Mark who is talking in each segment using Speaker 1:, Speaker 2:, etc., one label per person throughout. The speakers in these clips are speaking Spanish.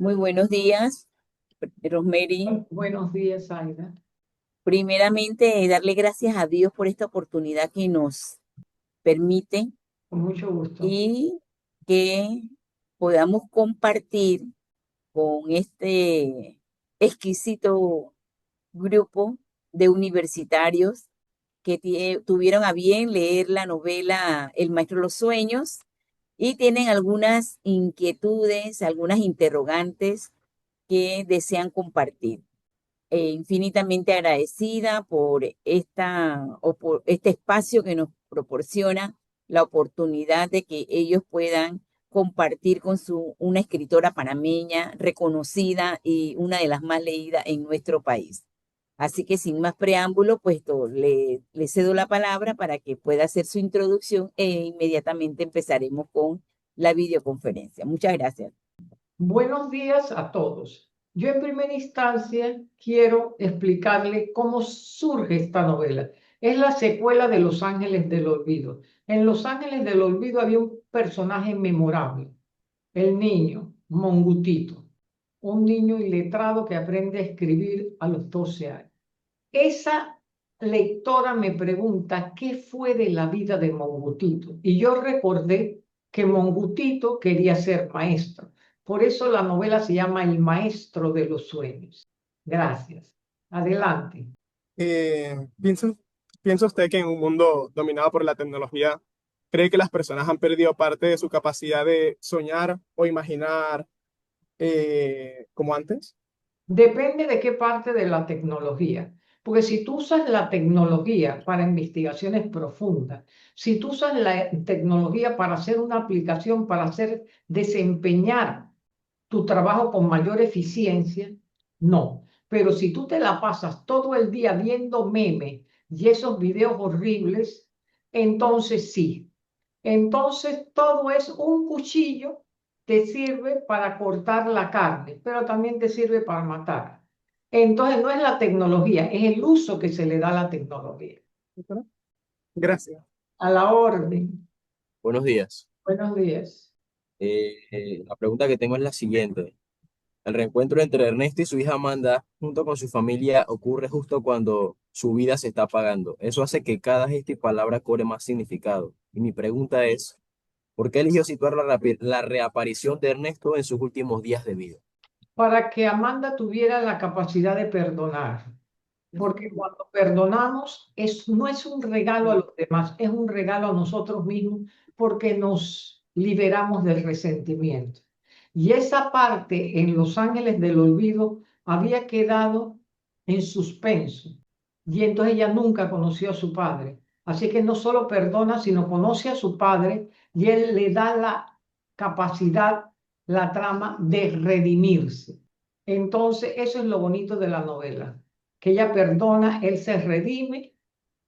Speaker 1: Muy buenos días, Rosemary.
Speaker 2: Buenos días, Aida.
Speaker 1: Primeramente, darle gracias a Dios por esta oportunidad que nos permite
Speaker 2: Con mucho gusto.
Speaker 1: y que podamos compartir con este exquisito grupo de universitarios que tuvieron a bien leer la novela El Maestro de los Sueños y tienen algunas inquietudes, algunas interrogantes que desean compartir. Infinitamente agradecida por por este espacio que nos proporciona la oportunidad de que ellos puedan compartir con una escritora panameña reconocida y una de las más leídas en nuestro país. Así que sin más preámbulo, le cedo la palabra para que pueda hacer su introducción e inmediatamente empezaremos con la videoconferencia. Muchas gracias.
Speaker 2: Buenos días a todos. Yo en primera instancia quiero explicarle cómo surge esta novela. Es la secuela de Los Ángeles del Olvido. En Los Ángeles del Olvido había un personaje memorable, el niño, Mongutito, un niño iletrado que aprende a escribir a los 12 años. Esa lectora me pregunta qué fue de la vida de Mongutito y yo recordé que Mongutito quería ser maestro. Por eso la novela se llama El Maestro de los Sueños. Gracias. Adelante.
Speaker 3: ¿Piensa, piensa usted que en un mundo dominado por la tecnología, cree que las personas han perdido parte de su capacidad de soñar o imaginar como antes?
Speaker 2: Depende de qué parte de la tecnología. Porque si tú usas la tecnología para investigaciones profundas, si tú usas la tecnología para hacer una aplicación, para hacer desempeñar tu trabajo con mayor eficiencia, no. Pero si tú te la pasas todo el día viendo memes y esos videos horribles, entonces sí. Entonces todo es un cuchillo, te sirve para cortar la carne, pero también te sirve para matar. Entonces no es la tecnología, es el uso que se le da a la tecnología.
Speaker 3: Gracias.
Speaker 2: A la orden.
Speaker 4: Buenos días.
Speaker 2: Buenos días.
Speaker 4: La pregunta que tengo es la siguiente. El reencuentro entre Ernesto y su hija Amanda, junto con su familia, ocurre justo cuando su vida se está apagando. Eso hace que cada gesto y palabra cobre más significado. Y mi pregunta es, ¿por qué eligió situar la reaparición de Ernesto en sus últimos días de vida?
Speaker 2: Para que Amanda tuviera la capacidad de perdonar. Porque cuando perdonamos, no es un regalo a los demás, es un regalo a nosotros mismos porque nos liberamos del resentimiento. Y esa parte en Los Ángeles del Olvido había quedado en suspenso. Y entonces ella nunca conoció a su padre. Así que no solo perdona, sino conoce a su padre y él le da la capacidad, la trama de redimirse. Entonces, eso es lo bonito de la novela, que ella perdona, él se redime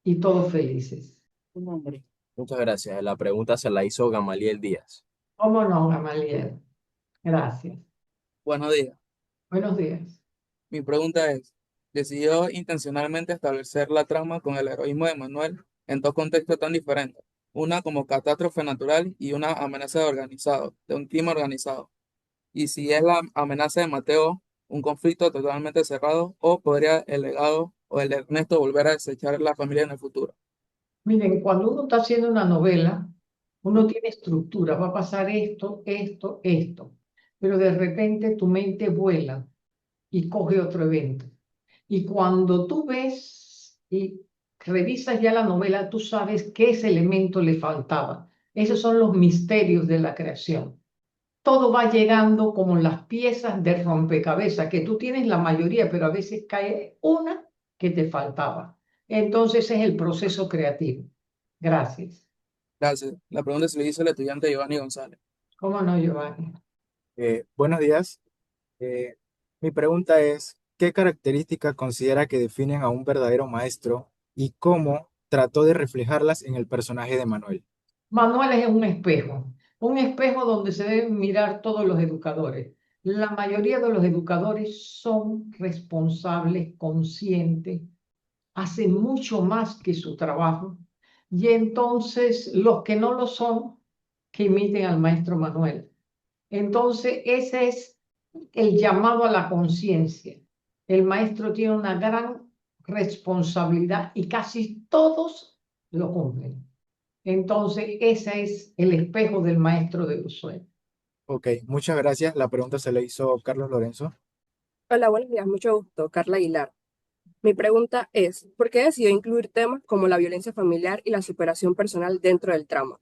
Speaker 2: y todos felices.
Speaker 1: Un nombre.
Speaker 4: Muchas gracias. La pregunta se la hizo Gamaliel Díaz.
Speaker 2: ¿Cómo no, Gamaliel? Gracias.
Speaker 5: Buenos días.
Speaker 2: Buenos días.
Speaker 5: Mi pregunta es, ¿decidió intencionalmente establecer la trama con el heroísmo de Manuel en dos contextos tan diferentes? Una como catástrofe natural y una amenaza de un crimen organizado. Y si es la amenaza de Mateo, un conflicto totalmente cerrado, o podría el legado o el Ernesto volver a desechar la familia en el futuro.
Speaker 2: Miren, cuando uno está haciendo una novela, uno tiene estructura, va a pasar esto, esto, esto, pero de repente tu mente vuela y coge otro evento. Y cuando tú ves y revisas ya la novela, tú sabes qué ese elemento le faltaba. Esos son los misterios de la creación. Todo va llegando como las piezas de rompecabezas, que tú tienes la mayoría, pero a veces cae una que te faltaba. Entonces es el proceso creativo. Gracias.
Speaker 5: Gracias. La pregunta se le hizo el estudiante Giovanni González.
Speaker 2: ¿Cómo no, Giovanni?
Speaker 3: Buenos días. Eh, Mi pregunta es, ¿qué características considera que definen a un verdadero maestro y cómo trató de reflejarlas en el personaje de Manuel?
Speaker 2: Manuel es un espejo donde se deben mirar todos los educadores. La mayoría de los educadores son responsables, conscientes, hacen mucho más que su trabajo. Y entonces los que no lo son, que imiten al maestro Manuel. Entonces, ese es el llamado a la conciencia. El maestro tiene una gran responsabilidad y casi todos lo cumplen. Entonces, ese es el espejo del maestro de los sueños.
Speaker 6: Ok, muchas gracias. La pregunta se le hizo Carlos Lorenzo.
Speaker 7: Hola, buenos días, mucho gusto, Carla Aguilar. Mi pregunta es, ¿por qué decidió incluir temas como la violencia familiar y la superación personal dentro del trama?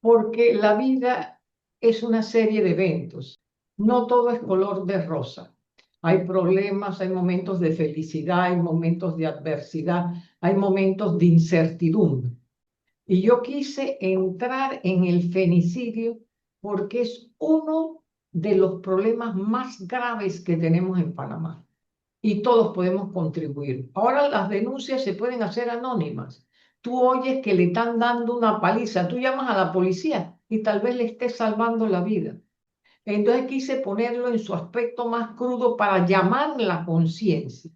Speaker 2: Porque la vida es una serie de eventos. No todo es color de rosa. Hay problemas, hay momentos de felicidad, hay momentos de adversidad, hay momentos de incertidumbre. Y yo quise entrar en el femicidio porque es uno de los problemas más graves que tenemos en Panamá y todos podemos contribuir. Ahora las denuncias se pueden hacer anónimas. Tú oyes que le están dando una paliza, tú llamas a la policía y tal vez le estés salvando la vida. Entonces quise ponerlo en su aspecto más crudo para llamar la conciencia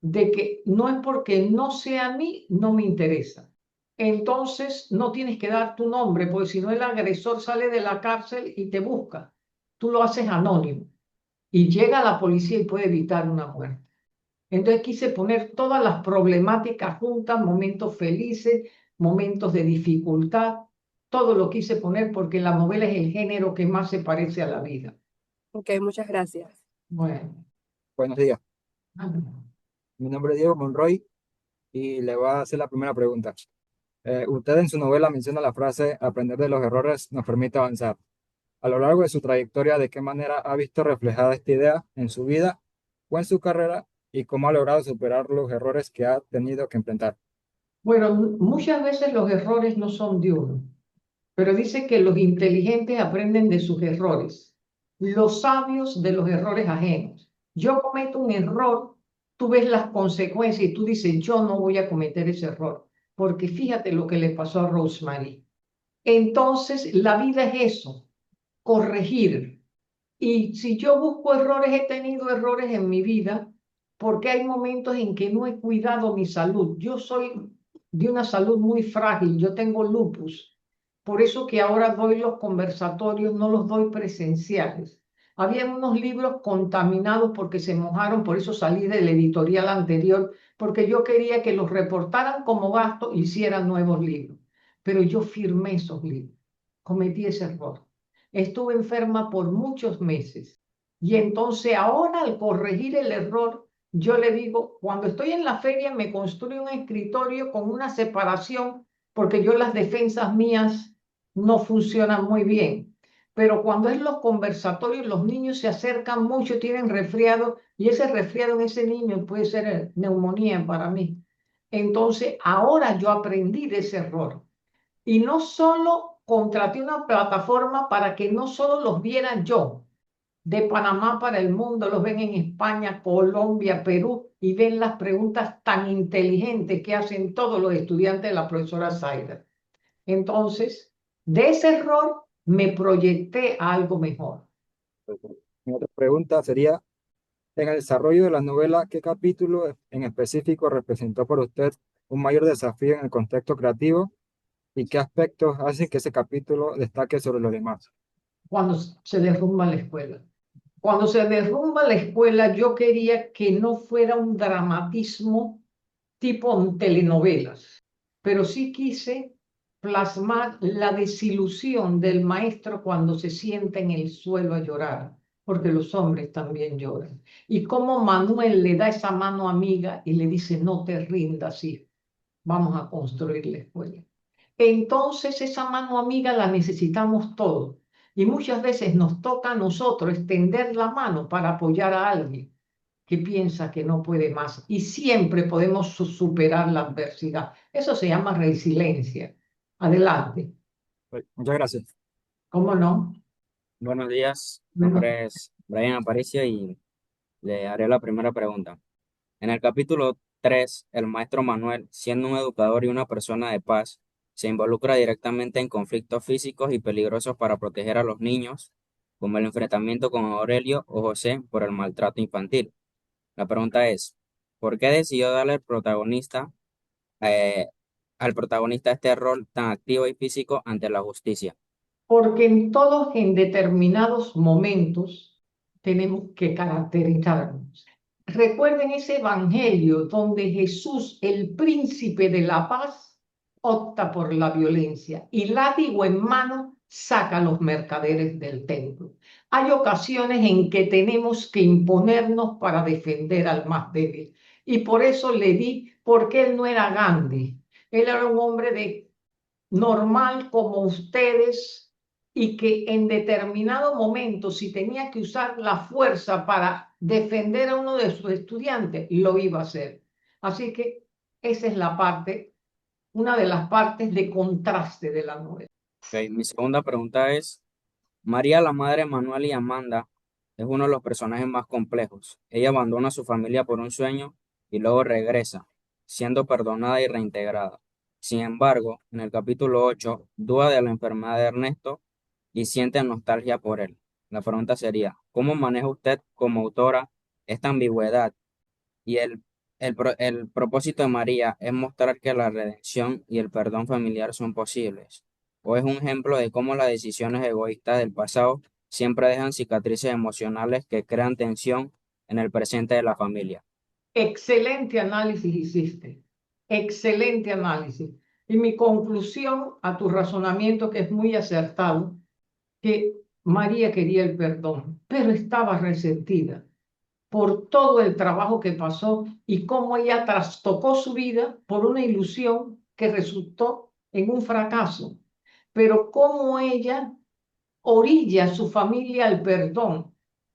Speaker 2: de que no es porque no sea a mí, no me interesa. Entonces no tienes que dar tu nombre, porque si no el agresor sale de la cárcel y te busca. Tú lo haces anónimo y llega la policía y puede evitar una muerte. Entonces quise poner todas las problemáticas juntas, momentos felices, momentos de dificultad, todo lo quise poner porque la novela es el género que más se parece a la vida.
Speaker 7: Ok, muchas gracias.
Speaker 2: Bueno,
Speaker 6: Buenos días. Mi nombre es Diego Monroy y le voy a hacer la primera pregunta. Usted en su novela menciona la frase, aprender de los errores nos permite avanzar. A lo largo de su trayectoria, ¿de qué manera ha visto reflejada esta idea en su vida o en su carrera y cómo ha logrado superar los errores que ha tenido que enfrentar?
Speaker 2: bueno, muchas veces los errores no son de uno, pero dice que los inteligentes aprenden de sus errores, los sabios de los errores ajenos. Yo cometo un error, tú ves las consecuencias y tú dices, yo no voy a cometer ese error, porque fíjate lo que le pasó a Rosemary. Entonces, la vida es eso, corregir. Y si yo busco errores, he tenido errores en mi vida, porque hay momentos en que no he cuidado mi salud. Yo soy de una salud muy frágil, yo tengo lupus. Por eso que ahora doy los conversatorios, no los doy presenciales. Había unos libros contaminados porque se mojaron, por eso salí del editorial anterior, porque yo quería que los reportaran como gasto y hicieran nuevos libros. Pero yo firmé esos libros, cometí ese error. Estuve enferma por muchos meses y entonces ahora al corregir el error, yo le digo, cuando estoy en la feria me construyo un escritorio con una separación porque yo las defensas mías no funcionan muy bien. Pero cuando es los conversatorios, los niños se acercan mucho, tienen resfriado y ese resfriado en ese niño puede ser neumonía para mí. Entonces ahora yo aprendí de ese error. Y no solo contraté una plataforma para que no solo los viera yo, de Panamá para el mundo, los ven en España, Colombia, Perú, y ven las preguntas tan inteligentes que hacen todos los estudiantes de la profesora Zaida. Entonces, de ese error me proyecté a algo mejor.
Speaker 6: Mi otra pregunta sería, en el desarrollo de la novela, ¿qué capítulo en específico representó para usted un mayor desafío en el contexto creativo y qué aspectos hacen que ese capítulo destaque sobre los demás?
Speaker 2: Cuando se derrumba la escuela. Cuando se derrumba la escuela, yo quería que no fuera un dramatismo tipo telenovelas, pero sí quise plasmar la desilusión del maestro cuando se sienta en el suelo a llorar, porque los hombres también lloran. Y cómo Manuel le da esa mano amiga y le dice, no te rindas, hijo, vamos a construir la escuela. Entonces esa mano amiga la necesitamos todos. Y muchas veces nos toca a nosotros extender la mano para apoyar a alguien que piensa que no puede más y siempre podemos superar la adversidad. Eso se llama resiliencia. Adelante.
Speaker 6: Muchas gracias.
Speaker 2: ¿Cómo no?
Speaker 8: Buenos días, mi
Speaker 2: Bueno,
Speaker 8: nombre es Brian Aparicio y le haré la primera pregunta. En el capítulo 3, el maestro Manuel, siendo un educador y una persona de paz, se involucra directamente en conflictos físicos y peligrosos para proteger a los niños, como el enfrentamiento con Aurelio o José por el maltrato infantil. La pregunta es, ¿por qué decidió darle eh, al protagonista este rol tan activo y físico ante la justicia?
Speaker 2: porque en todos, en determinados momentos, tenemos que caracterizarnos. Recuerden ese evangelio donde Jesús, el príncipe de la paz, opta por la violencia y látigo en mano saca a los mercaderes del templo. Hay ocasiones en que tenemos que imponernos para defender al más débil. Y por eso le di, porque él no era Gandhi, él era un hombre normal como ustedes y que en determinado momento, si tenía que usar la fuerza para defender a uno de sus estudiantes, lo iba a hacer. Así que esa es la parte, una de las partes de contraste de la novela.
Speaker 8: Ok, mi segunda pregunta es, María, la madre de Manuel y Amanda, es uno de los personajes más complejos. Ella abandona a su familia por un sueño y luego regresa, siendo perdonada y reintegrada. Sin embargo, en el capítulo 8, duda de la enfermedad de Ernesto y siente nostalgia por él. La pregunta sería, ¿cómo maneja usted como autora esta ambigüedad? Y el propósito de María es mostrar que la redención y el perdón familiar son posibles. O es un ejemplo de cómo las decisiones egoístas del pasado siempre dejan cicatrices emocionales que crean tensión en el presente de la familia.
Speaker 2: Excelente análisis hiciste, excelente análisis. Y mi conclusión a tu razonamiento, que es muy acertado, que María quería el perdón, pero estaba resentida por todo el trabajo que pasó y cómo ella trastocó su vida por una ilusión que resultó en un fracaso. Pero cómo ella orilla a su familia al perdón,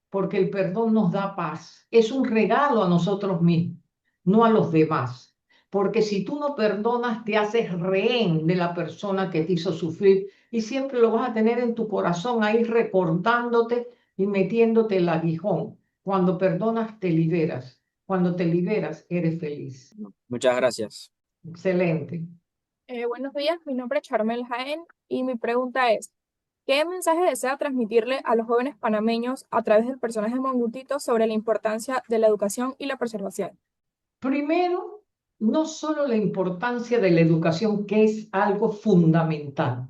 Speaker 2: porque el perdón nos da paz. Es un regalo a nosotros mismos, no a los demás. Porque si tú no perdonas, te haces rehén de la persona que te hizo sufrir y siempre lo vas a tener en tu corazón ahí recordándote y metiéndote el aguijón. Cuando perdonas, te liberas. Cuando te liberas, eres feliz.
Speaker 8: Muchas gracias.
Speaker 2: Excelente.
Speaker 9: Buenos días, mi nombre es Charmel Jaén y mi pregunta es, ¿qué mensaje desea transmitirle a los jóvenes panameños a través del personaje Mongutito sobre la importancia de la educación y la preservación?
Speaker 2: Primero, no solo la importancia de la educación, que es algo fundamental,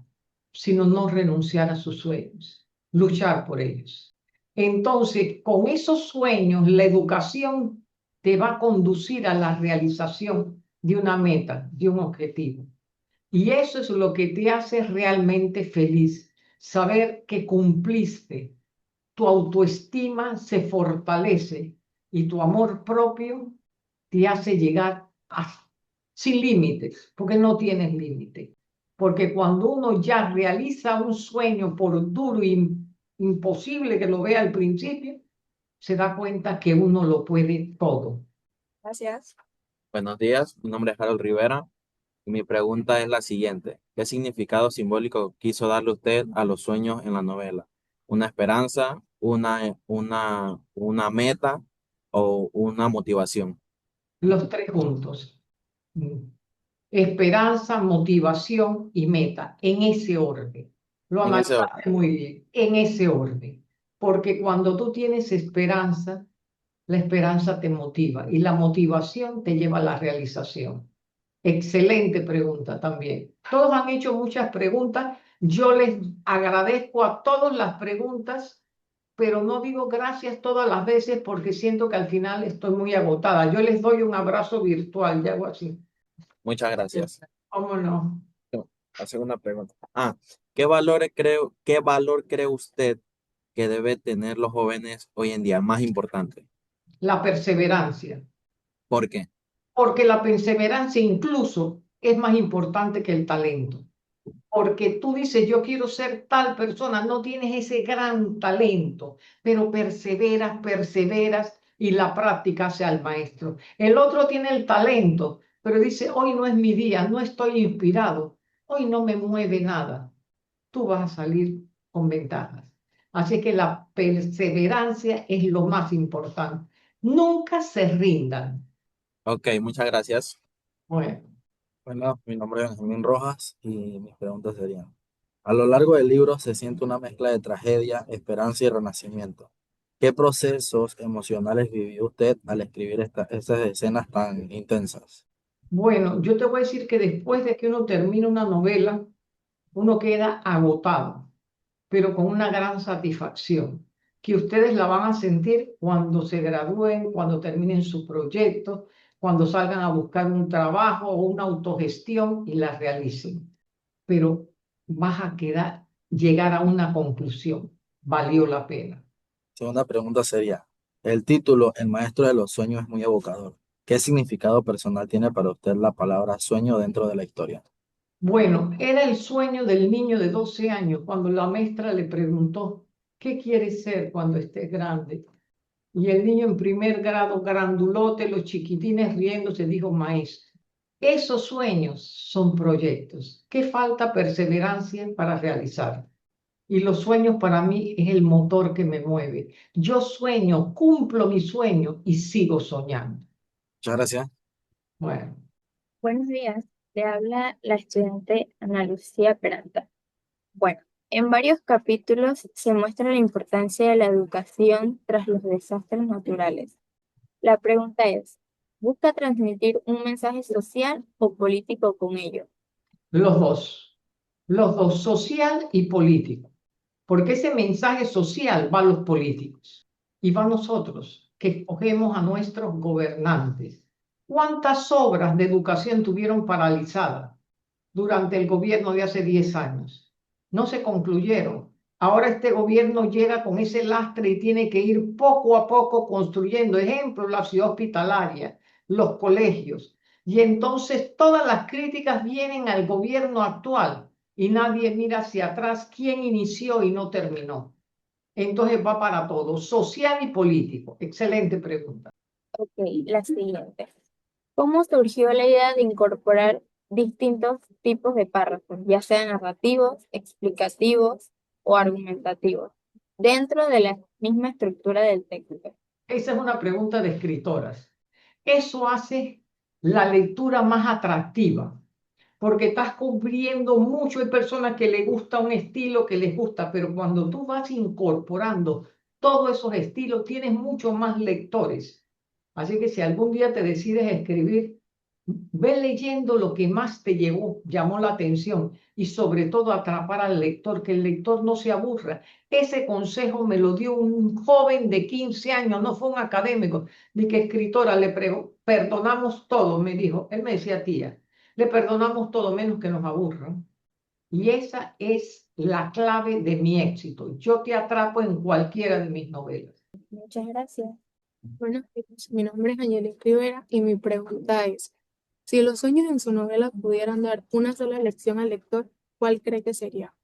Speaker 2: sino no renunciar a sus sueños, luchar por ellos. Entonces, con esos sueños, la educación te va a conducir a la realización de una meta, de un objetivo. Y eso es lo que te hace realmente feliz, saber que cumpliste, tu autoestima se fortalece y tu amor propio te hace llegar sin límites, porque no tienes límite. Porque cuando uno ya realiza un sueño, por duro e imposible que lo vea al principio, se da cuenta que uno lo puede todo.
Speaker 9: Gracias.
Speaker 4: Buenos días, mi nombre es Harold Rivera y mi pregunta es la siguiente. ¿Qué significado simbólico quiso darle usted a los sueños en la novela? ¿Una esperanza, una meta o una motivación?
Speaker 2: Los tres juntos. Esperanza, motivación y meta, en ese orden. Lo
Speaker 4: En ese orden.
Speaker 2: analizaste muy bien, en ese orden. Porque cuando tú tienes esperanza, la esperanza te motiva y la motivación te lleva a la realización. Excelente pregunta también. Todos han hecho muchas preguntas. Yo les agradezco a todas las preguntas, pero no digo gracias todas las veces porque siento que al final estoy muy agotada. Yo les doy un abrazo virtual y hago así.
Speaker 4: Muchas gracias.
Speaker 2: ¿Cómo no?
Speaker 4: La segunda pregunta. ¿Qué valor cree usted que debe tener los jóvenes hoy en día? Más importante.
Speaker 2: La perseverancia.
Speaker 4: ¿Por qué?
Speaker 2: Porque la perseverancia incluso es más importante que el talento. Porque tú dices, yo quiero ser tal persona, no tienes ese gran talento, pero perseveras, perseveras y la práctica hace al maestro. El otro tiene el talento, pero dice, hoy no es mi día, no estoy inspirado, hoy no me mueve nada. Tú vas a salir con ventajas. Así que la perseverancia es lo más importante. Nunca se rindan.
Speaker 4: Ok, muchas gracias.
Speaker 2: Bueno.
Speaker 4: Bueno, mi nombre es Benjamín Rojas y mis preguntas serían, a lo largo del libro se siente una mezcla de tragedia, esperanza y renacimiento. ¿Qué procesos emocionales vivió usted al escribir estas escenas tan intensas?
Speaker 2: Bueno, yo te voy a decir que después de que uno termina una novela, uno queda agotado, pero con una gran satisfacción. que ustedes la van a sentir cuando se gradúen, cuando terminen su proyecto, cuando salgan a buscar un trabajo o una autogestión y la realicen. Pero vas a llegar a una conclusión. Valió la pena.
Speaker 10: Segunda pregunta sería, el título, El maestro de los sueños, es muy evocador. ¿Qué significado personal tiene para usted la palabra sueño dentro de la historia?
Speaker 2: Bueno, era el sueño del niño de 12 años cuando la maestra le preguntó, ¿qué quieres ser cuando estés grande? Y el niño en primer grado, grandulote, los chiquitines riéndose, dijo, maestra, esos sueños son proyectos. ¿Qué falta perseverancia para realizar? Y los sueños para mí es el motor que me mueve. Yo sueño, cumplo mi sueño y sigo soñando.
Speaker 10: Muchas gracias.
Speaker 2: Bueno,
Speaker 11: Buenos días, le habla la estudiante Ana Lucía Peralta. Bueno, en varios capítulos se muestra la importancia de la educación tras los desastres naturales. La pregunta es, ¿busca transmitir un mensaje social o político con ello?
Speaker 2: los dos, social y político. Porque ese mensaje social va a los políticos y va a nosotros que escogemos a nuestros gobernantes. ¿Cuántas obras de educación tuvieron paralizadas durante el gobierno de hace 10 años? No se concluyeron. Ahora este gobierno llega con ese lastre y tiene que ir poco a poco construyendo, ejemplo, la ciudad hospitalaria, los colegios. Y entonces todas las críticas vienen al gobierno actual y nadie mira hacia atrás quién inició y no terminó. Entonces va para todo, social y político. Excelente pregunta.
Speaker 11: Ok, la siguiente. ¿Cómo surgió la idea de incorporar distintos tipos de párrafos, ya sean narrativos, explicativos o argumentativos, dentro de la misma estructura del texto?
Speaker 2: Esa es una pregunta de escritoras. Eso hace la lectura más atractiva, porque estás cubriendo mucho. Hay personas que les gusta un estilo que les gusta, pero cuando tú vas incorporando todos esos estilos, tienes mucho más lectores. Así que si algún día te decides escribir, ve leyendo lo que más te llamó la atención y sobre todo atrapar al lector, que el lector no se aburra. Ese consejo me lo dio un joven de 15 años, no fue un académico, ni que escritora, perdonamos todo, me dijo. Él me decía, tía, le perdonamos todo menos que nos aburran. Y esa es la clave de mi éxito. Yo te atrapo en cualquiera de mis novelas.
Speaker 11: Muchas gracias.
Speaker 9: Buenos días, mi nombre es Angelique Rivera y mi pregunta es, si los sueños en su novela pudieran dar una sola lección al lector, ¿cuál cree que sería?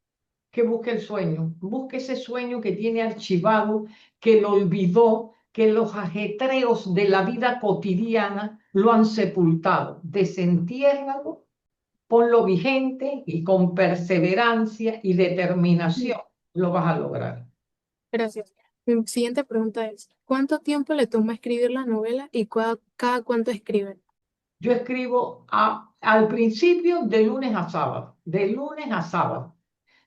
Speaker 2: Que busque el sueño, busque ese sueño que tiene archivado, que lo olvidó, que los ajetreos de la vida cotidiana lo han sepultado. Desentiérralo, ponlo vigente y con perseverancia y determinación lo vas a lograr.
Speaker 9: Gracias. Mi siguiente pregunta es, ¿cuánto tiempo le toma escribir la novela y cada cuánto escriben?
Speaker 2: Yo escribo al principio de lunes a sábado, de lunes a sábado.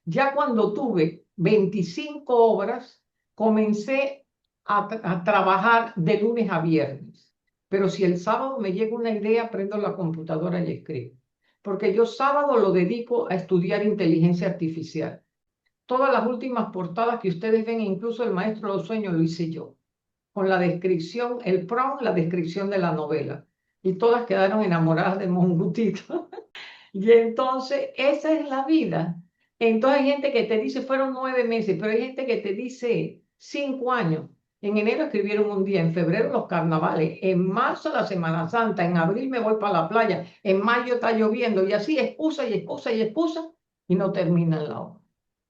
Speaker 2: Ya cuando tuve 25 obras, comencé a trabajar de lunes a viernes. Pero si el sábado me llega una idea, prendo la computadora y escribo. Porque yo sábado lo dedico a estudiar inteligencia artificial. Todas las últimas portadas que ustedes ven, incluso el maestro de los sueños, lo hice yo. Con la descripción, el prompt, la descripción de la novela. Y todas quedaron enamoradas de Mongutito. Y entonces, esa es la vida. Entonces hay gente que te dice, fueron 9 meses, pero hay gente que te dice 5 años. En enero escribieron un día, en febrero los carnavales, en marzo la Semana Santa, en abril me voy para la playa, en mayo está lloviendo, y así excusa y excusa y excusa, y no terminan la obra.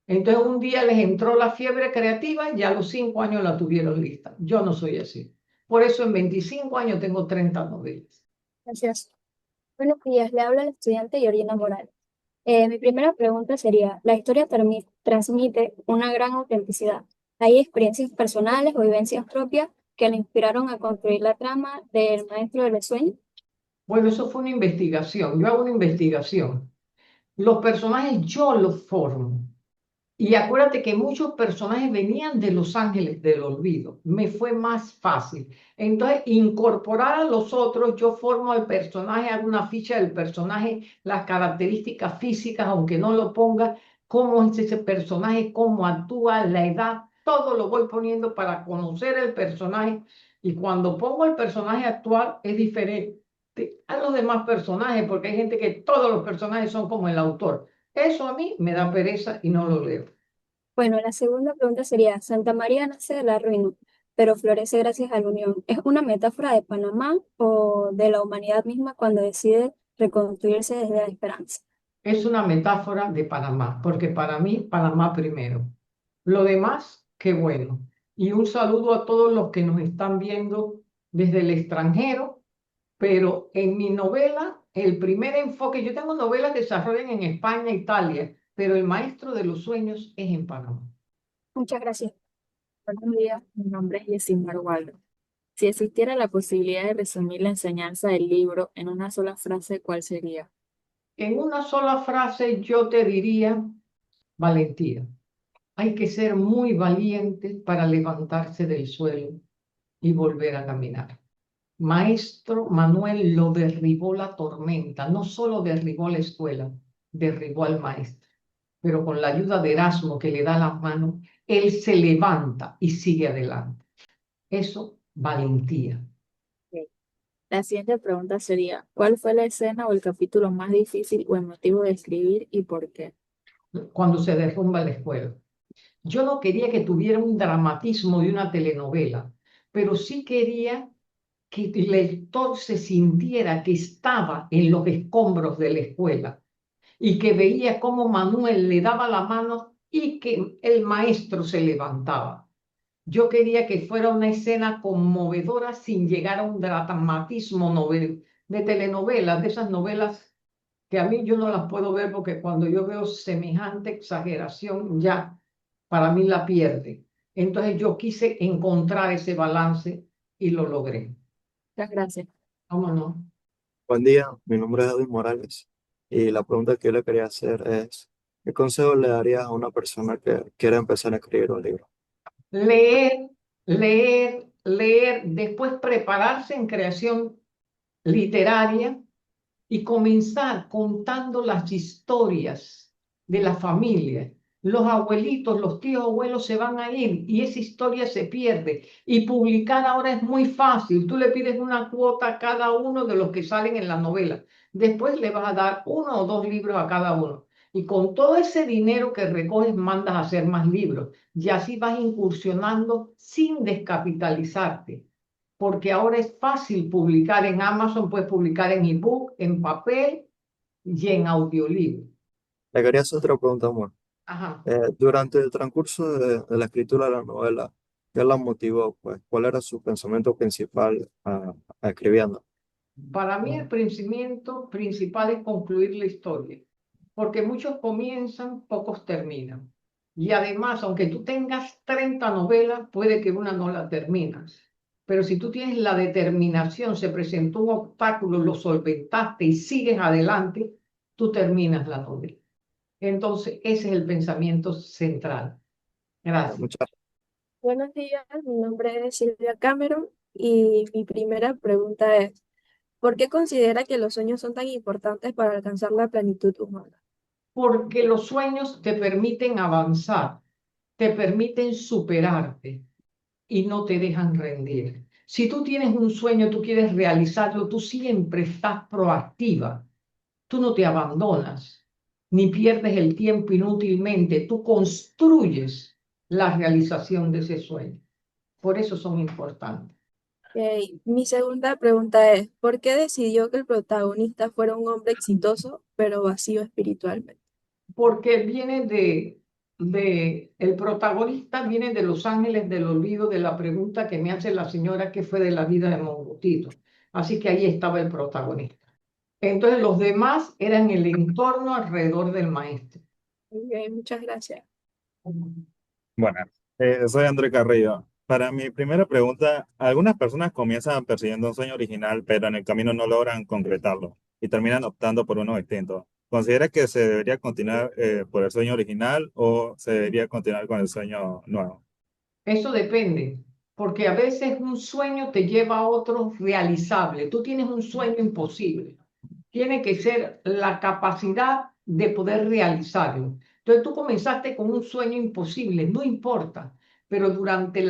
Speaker 2: Entonces un día les entró la fiebre creativa y a los 5 años la tuvieron lista. Yo no soy así. Por eso en 25 años tengo 30 novelas.
Speaker 11: Gracias. Buenos días, le habla la estudiante Georgina Morales. Mi primera pregunta sería, la historia transmite una gran autenticidad. ¿Hay experiencias personales o vivencias propias que le inspiraron a construir la trama del Maestro de los Sueños?
Speaker 2: Bueno, eso fue una investigación. Yo hago una investigación. Los personajes yo los formo. Y acuérdate que muchos personajes venían de Los Ángeles del Olvido. Me fue más fácil. Entonces, incorporar a los otros, yo formo al personaje, hago una ficha del personaje, las características físicas, aunque no lo ponga, cómo es ese personaje, cómo actúa, la edad, todo lo voy poniendo para conocer el personaje. Y cuando pongo el personaje actual es diferente a los demás personajes, porque hay gente que todos los personajes son como el autor. Eso a mí me da pereza y no lo leo.
Speaker 11: Bueno, la segunda pregunta sería, Santa María nace de la ruina, pero florece gracias a la unión. ¿Es una metáfora de Panamá o de la humanidad misma cuando decide reconstruirse desde la esperanza?
Speaker 2: Es una metáfora de Panamá, porque para mí Panamá primero. Lo demás, qué bueno. Y un saludo a todos los que nos están viendo desde el extranjero, pero en mi novela, el primer enfoque, yo tengo novelas que se desarrollan en España, Italia, pero el maestro de los sueños es en Panamá.
Speaker 11: Muchas gracias.
Speaker 12: Buenos días, mi nombre es Yesimar Waldo. Si existiera la posibilidad de resumir la enseñanza del libro en una sola frase, ¿cuál sería?
Speaker 2: En una sola frase yo te diría valentía. Hay que ser muy valiente para levantarse del suelo y volver a caminar. Maestro Manuel lo derribó la tormenta, no solo derribó la escuela, derribó al maestro. Pero con la ayuda de Erasmo que le da la mano, él se levanta y sigue adelante. Eso, valentía.
Speaker 12: Ok. La siguiente pregunta sería, ¿cuál fue la escena o el capítulo más difícil o emotivo de escribir y por qué?
Speaker 2: Cuando se derrumba la escuela. Yo no quería que tuviera un dramatismo de una telenovela, pero sí quería que el lector se sintiera que estaba en los escombros de la escuela y que veía cómo Manuel le daba la mano y que el maestro se levantaba. Yo quería que fuera una escena conmovedora sin llegar a un dramatismo de telenovelas, de esas novelas que a mí yo no las puedo ver porque cuando yo veo semejante exageración ya para mí la pierde. Entonces yo quise encontrar ese balance y lo logré.
Speaker 12: Muchas gracias.
Speaker 2: Vámonos.
Speaker 13: Buen día, mi nombre es Edwin Morales y la pregunta que yo le quería hacer es, ¿qué consejo le darías a una persona que quiere empezar a escribir un libro?
Speaker 2: Leer, leer, leer, después prepararse en creación literaria y comenzar contando las historias de la familia. Los abuelitos, los tíos abuelos se van a ir y esa historia se pierde. Y publicar ahora es muy fácil. Tú le pides una cuota a cada uno de los que salen en la novela. Después le vas a dar 1 o 2 libros a cada uno. Y con todo ese dinero que recoges mandas a hacer más libros. Y así vas incursionando sin descapitalizarte porque ahora es fácil publicar en Amazon, puedes publicar en ebook, en papel y en audiolibro.
Speaker 13: Le quería hacer otra pregunta, amor.
Speaker 2: Ajá.
Speaker 13: Durante el transcurso de la escritura de la novela, ¿qué la motivó? Pues, ¿cuál era su pensamiento principal escribiendo?
Speaker 2: Para mí el pensamiento principal es concluir la historia, porque muchos comienzan, pocos terminan. Y además, aunque tú tengas 30 novelas, puede que una no la terminas. Pero si tú tienes la determinación, se presentó un obstáculo, lo solventaste y sigues adelante, tú terminas la novela. Entonces, ese es el pensamiento central. Gracias.
Speaker 13: Muchas
Speaker 9: Buenos días, mi nombre es Silvia Cameron y mi primera pregunta es, ¿por qué considera que los sueños son tan importantes para alcanzar la plenitud humana?
Speaker 2: Porque los sueños te permiten avanzar, te permiten superarte y no te dejan rendir. Si tú tienes un sueño, tú quieres realizarlo, tú siempre estás proactiva, tú no te abandonas, ni pierdes el tiempo inútilmente, tú construyes la realización de ese sueño. Por eso son importantes.
Speaker 9: Ok, mi segunda pregunta es, ¿por qué decidió que el protagonista fuera un hombre exitoso pero vacío espiritualmente?
Speaker 2: Porque viene el protagonista viene de Los Ángeles del Olvido, de la pregunta que me hace la señora que fue de la vida de Mongutito. Así que ahí estaba el protagonista. Entonces los demás eran el entorno alrededor del maestro.
Speaker 9: Ok, muchas gracias.
Speaker 14: Buenas, soy André Carrillo. Para mi primera pregunta, algunas personas comienzan persiguiendo un sueño original, pero en el camino no logran concretarlo y terminan optando por uno distinto. ¿Considera que se debería continuar por el sueño original o se debería continuar con el sueño nuevo?
Speaker 2: Eso depende, porque a veces un sueño te lleva a otro realizable. Tú tienes un sueño imposible. Tiene que ser la capacidad de poder realizarlo. Entonces tú comenzaste con un sueño imposible, no importa, pero durante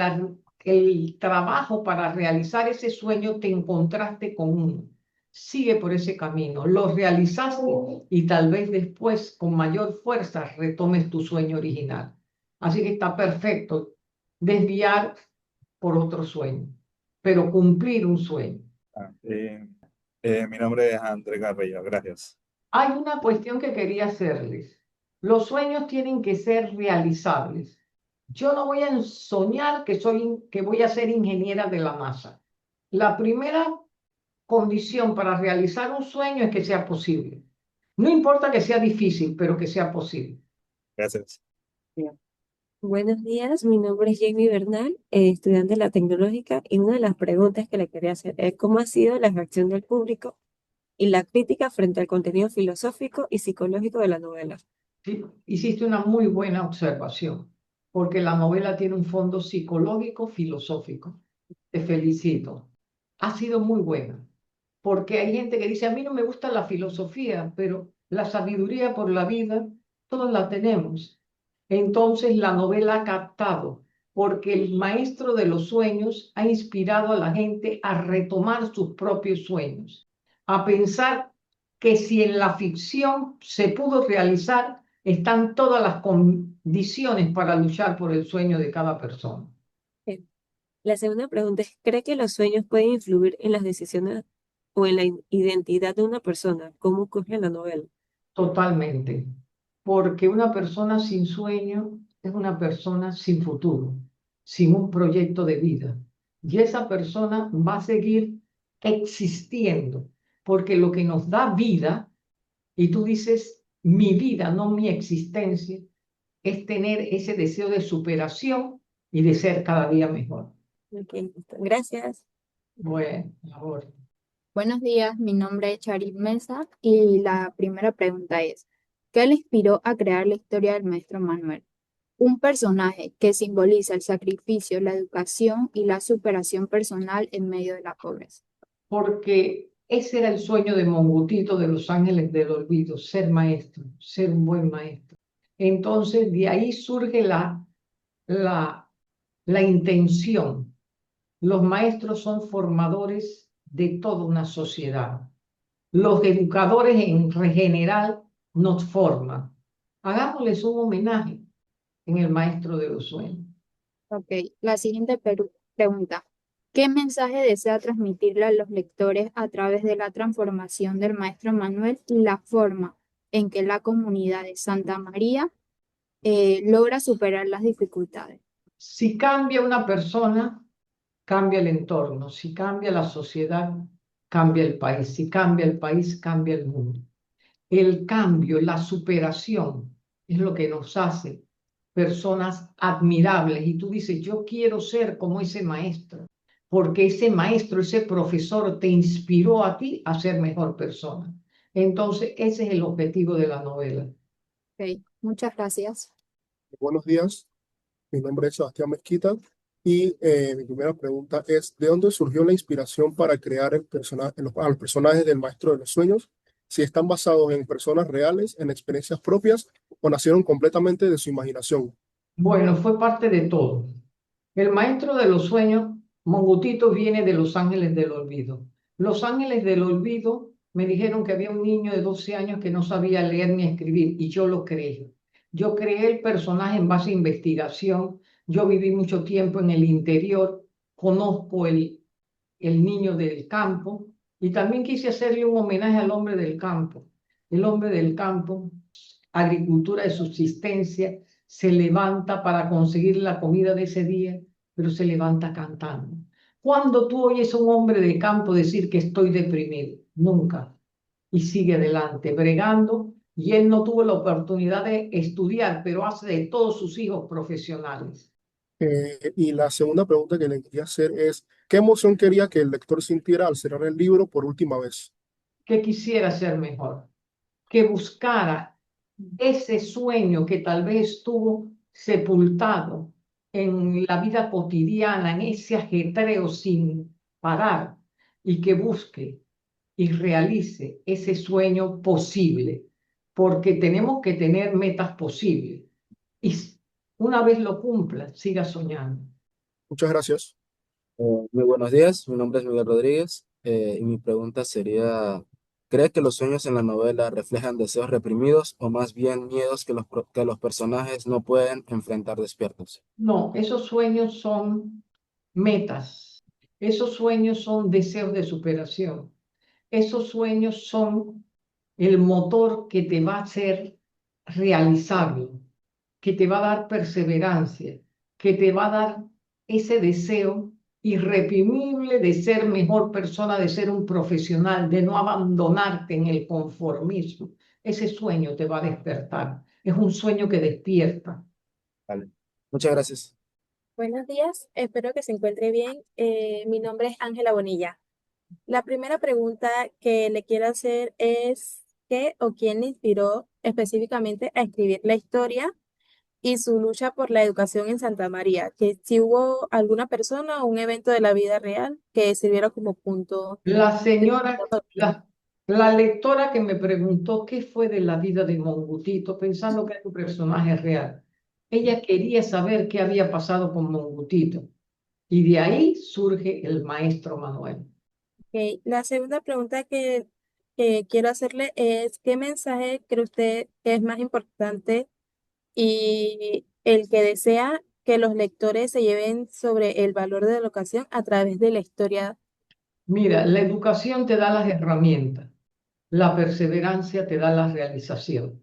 Speaker 2: el trabajo para realizar ese sueño te encontraste con uno. Sigue por ese camino, lo realizaste y tal vez después con mayor fuerza retomes tu sueño original. Así que está perfecto desviar por otro sueño, pero cumplir un sueño.
Speaker 14: Mi nombre es André Carrillo, gracias.
Speaker 2: Hay una cuestión que quería hacerles. Los sueños tienen que ser realizables. Yo no voy a soñar que voy a ser ingeniera de la NASA. La primera condición para realizar un sueño es que sea posible. No importa que sea difícil, pero que sea posible.
Speaker 14: Gracias.
Speaker 15: Buenos días, mi nombre es Jamie Bernal, estudiante de la Tecnológica, y una de las preguntas que le quería hacer es cómo ha sido la reacción del público y la crítica frente al contenido filosófico y psicológico de la novela.
Speaker 2: Sí, hiciste una muy buena observación, porque la novela tiene un fondo psicológico, filosófico. Te felicito. Ha sido muy buena, porque hay gente que dice, a mí no me gusta la filosofía, pero la sabiduría por la vida, todos la tenemos. Entonces la novela ha captado, porque el maestro de los sueños ha inspirado a la gente a retomar sus propios sueños, a pensar que si en la ficción se pudo realizar, están todas las condiciones para luchar por el sueño de cada persona.
Speaker 15: La segunda pregunta es, ¿cree que los sueños pueden influir en las decisiones o en la identidad de una persona? ¿Cómo ocurre en la novela?
Speaker 2: Totalmente, porque una persona sin sueño es una persona sin futuro, sin un proyecto de vida. Y esa persona va a seguir existiendo, porque lo que nos da vida, y tú dices, mi vida, no mi existencia, es tener ese deseo de superación y de ser cada día mejor.
Speaker 15: Ok, gracias.
Speaker 2: Bueno, ahora.
Speaker 11: Buenos días, mi nombre es Charit Mesa y la primera pregunta es, ¿qué le inspiró a crear la historia del maestro Manuel? Un personaje que simboliza el sacrificio, la educación y la superación personal en medio de la pobreza.
Speaker 2: Porque ese era el sueño de Mongutito de los Ángeles del Olvido, ser maestro, ser un buen maestro. Entonces, de ahí surge la intención. Los maestros son formadores de toda una sociedad. Los educadores en general nos forman. Hagámosles un homenaje en el maestro de los sueños.
Speaker 11: Ok, la siguiente pregunta. ¿Qué mensaje desea transmitirle a los lectores a través de la transformación del maestro Manuel y la forma en que la comunidad de Santa María logra superar las dificultades?
Speaker 2: Si cambia una persona, cambia el entorno. Si cambia la sociedad, cambia el país. Si cambia el país, cambia el mundo. El cambio, la superación es lo que nos hace personas admirables. Y tú dices, yo quiero ser como ese maestro, porque ese maestro, ese profesor te inspiró a ti a ser mejor persona. Entonces, ese es el objetivo de la novela.
Speaker 11: Ok, muchas gracias.
Speaker 3: Buenos días, mi nombre es Sebastián Mezquita y mi primera pregunta es, ¿de dónde surgió la inspiración para crear a los personajes del Maestro de los Sueños? Si están basados en personas reales, en experiencias propias o nacieron completamente de su imaginación.
Speaker 2: Bueno, fue parte de todo. El maestro de los sueños, Mongutito, viene de Los Ángeles del Olvido. Los Ángeles del Olvido me dijeron que había un niño de 12 años que no sabía leer ni escribir y yo lo creí. Yo creé el personaje en base a investigación. Yo viví mucho tiempo en el interior, conozco el niño del campo y también quise hacerle un homenaje al hombre del campo. El hombre del campo, agricultura de subsistencia, se levanta para conseguir la comida de ese día, pero se levanta cantando. ¿Cuándo tú oyes a un hombre de campo decir que estoy deprimido? Nunca. Y sigue adelante, bregando, y él no tuvo la oportunidad de estudiar, pero hace de todos sus hijos profesionales.
Speaker 3: Y la segunda pregunta que le quería hacer es, ¿qué emoción quería que el lector sintiera al cerrar el libro por última vez?
Speaker 2: Que quisiera ser mejor, que buscara ese sueño que tal vez estuvo sepultado en la vida cotidiana, en ese ajetreo sin parar, y que busque y realice ese sueño posible, porque tenemos que tener metas posibles. Y Una vez lo cumpla, siga soñando.
Speaker 3: Muchas gracias.
Speaker 4: Muy buenos días, mi nombre es Miguel Rodríguez y mi pregunta sería, ¿cree que los sueños en la novela reflejan deseos reprimidos o más bien miedos que los personajes no pueden enfrentar despiertos?
Speaker 2: No, esos sueños son metas. Esos sueños son deseos de superación. Esos sueños son el motor que te va a hacer realizarlo, que te va a dar perseverancia, que te va a dar ese deseo irreprimible de ser mejor persona, de ser un profesional, de no abandonarte en el conformismo. Ese sueño te va a despertar. Es un sueño que despierta.
Speaker 4: Vale. Muchas gracias.
Speaker 9: Buenos días, espero que se encuentre bien. Mi nombre es Ángela Bonilla. La primera pregunta que le quiero hacer es ¿qué o quién le inspiró específicamente a escribir la historia y su lucha por la educación en Santa María? Que si hubo alguna persona o un evento de la vida real que sirviera como punto
Speaker 2: La
Speaker 9: de
Speaker 2: señora,
Speaker 9: partida.
Speaker 2: la lectora que me preguntó qué fue de la vida de Mongutito, pensando que era un personaje real. Ella quería saber qué había pasado con Mongutito. Y de ahí surge el maestro Manuel.
Speaker 9: Ok, la segunda pregunta que quiero hacerle es ¿qué mensaje cree usted que es más importante y el que desea que los lectores se lleven sobre el valor de la educación a través de la historia?
Speaker 2: Mira, la educación te da las herramientas, la perseverancia te da la realización.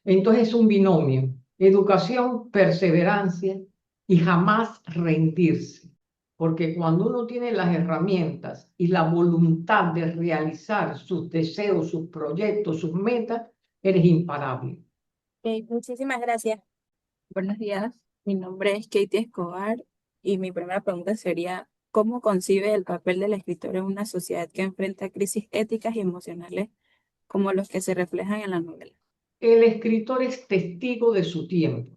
Speaker 2: Entonces es un binomio, educación, perseverancia y jamás rendirse. Porque cuando uno tiene las herramientas y la voluntad de realizar sus deseos, sus proyectos, sus metas, eres imparable.
Speaker 9: Ok, muchísimas gracias.
Speaker 12: Buenos días, mi nombre es Katie Escobar y mi primera pregunta sería, ¿cómo concibe el papel del escritor en una sociedad que enfrenta crisis éticas y emocionales como los que se reflejan en la novela?
Speaker 2: El escritor es testigo de su tiempo